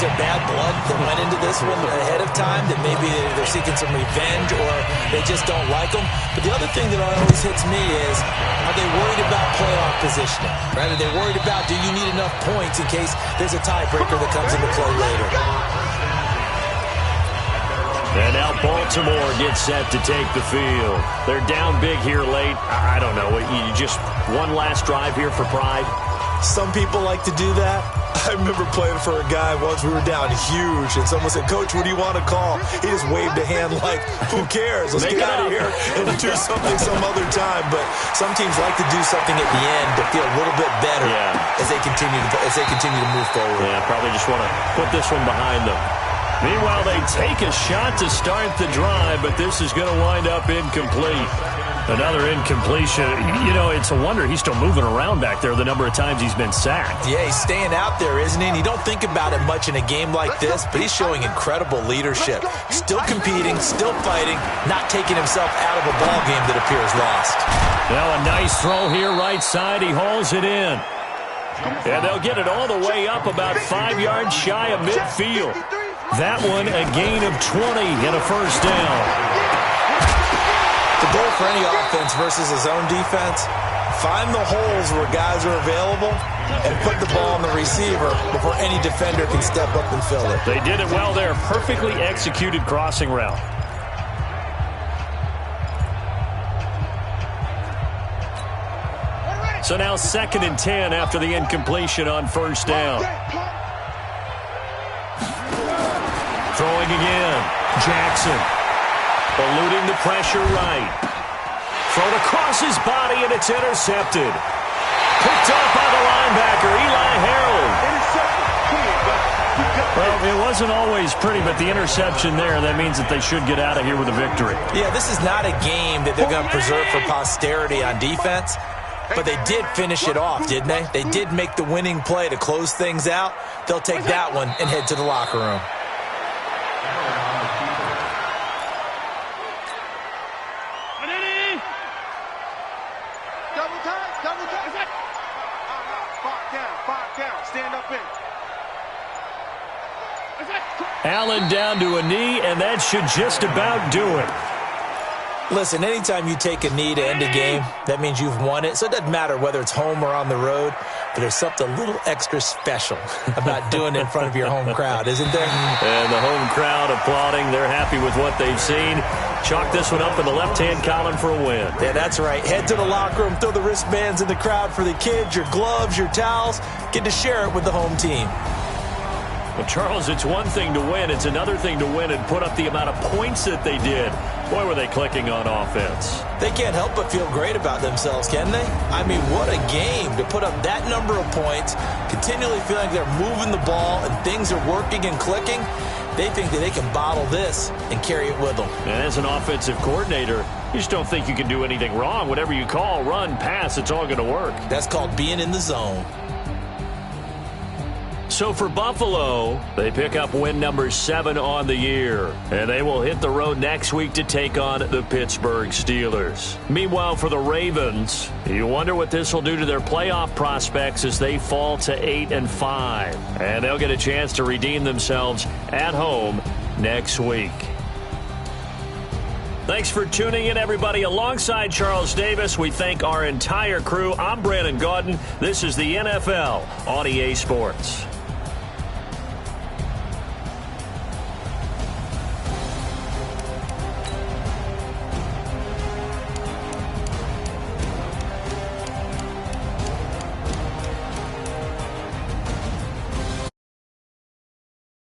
there bad blood that went into this one ahead of time, that maybe they're seeking some revenge or they just don't like them? But the other thing that always hits me is, are they worried about playoff positioning? Right? Are they worried about, do you need enough points in case there's a tiebreaker that comes into play later? And now Baltimore gets set to take the field. They're down big here late. I don't know. You just one last drive here for pride? Some people like to do that. I remember playing for a guy once. We were down huge, and someone said, "Coach, what do you want to call?" He just waved a hand like, "Who cares? Let's get out of here and do something some other time." But some teams like to do something at the end to feel a little bit better as they continue to move forward. Yeah, probably just want to put this one behind them. Meanwhile, they take a shot to start the drive, but this is going to wind up incomplete. Another incompletion. You know, it's a wonder he's still moving around back there the number of times he's been sacked. Yeah, he's staying out there, isn't he? And you don't think about it much in a game like this, but he's showing incredible leadership. Still competing, still fighting, not taking himself out of a ball game that appears lost. Now a nice throw here right side. He hauls it in. And they'll get it all the way up about 5 yards shy of midfield. That one a gain of 20 and a first down. The goal for any offense versus a zone defense, find the holes where guys are available and put the ball on the receiver before any defender can step up and fill it. They did it well there. Perfectly executed crossing route. So now 2nd and 10 after the incompletion on first down. Throwing again. Jackson. Eluding the pressure right. Thrown across his body, and it's intercepted. Picked up by the linebacker, Eli Harold. Well, it wasn't always pretty, but the interception there, that means that they should get out of here with a victory. Yeah, this is not a game that they're going to preserve for posterity on defense. But they did finish it off, didn't they? They did make the winning play to close things out. They'll take that one and head to the locker room. Double time. Five down. Stand up in. Allen down to a knee, and that should just about do it. Listen, anytime you take a knee to end a game, that means you've won it. So it doesn't matter whether it's home or on the road, but there's something a little extra special about doing it in front of your home crowd, isn't there? And the home crowd applauding. They're happy with what they've seen. Chalk this one up in the left-hand column for a win. Yeah, that's right. Head to the locker room, throw the wristbands in the crowd for the kids, your gloves, your towels. Get to share it with the home team. Well, Charles, it's one thing to win. It's another thing to win and put up the amount of points that they did. Boy, were they clicking on offense. They can't help but feel great about themselves, can they? I mean, what a game to put up that number of points, continually feeling like they're moving the ball and things are working and clicking. They think that they can bottle this and carry it with them. And as an offensive coordinator, you just don't think you can do anything wrong. Whatever you call, run, pass, it's all going to work. That's called being in the zone. So for Buffalo, they pick up win number 7 on the year. And they will hit the road next week to take on the Pittsburgh Steelers. Meanwhile, for the Ravens, you wonder what this will do to their playoff prospects as they fall to 8-5. And they'll get a chance to redeem themselves at home next week. Thanks for tuning in, everybody. Alongside Charles Davis, we thank our entire crew. I'm Brandon Gaudin. This is the NFL on EA Sports.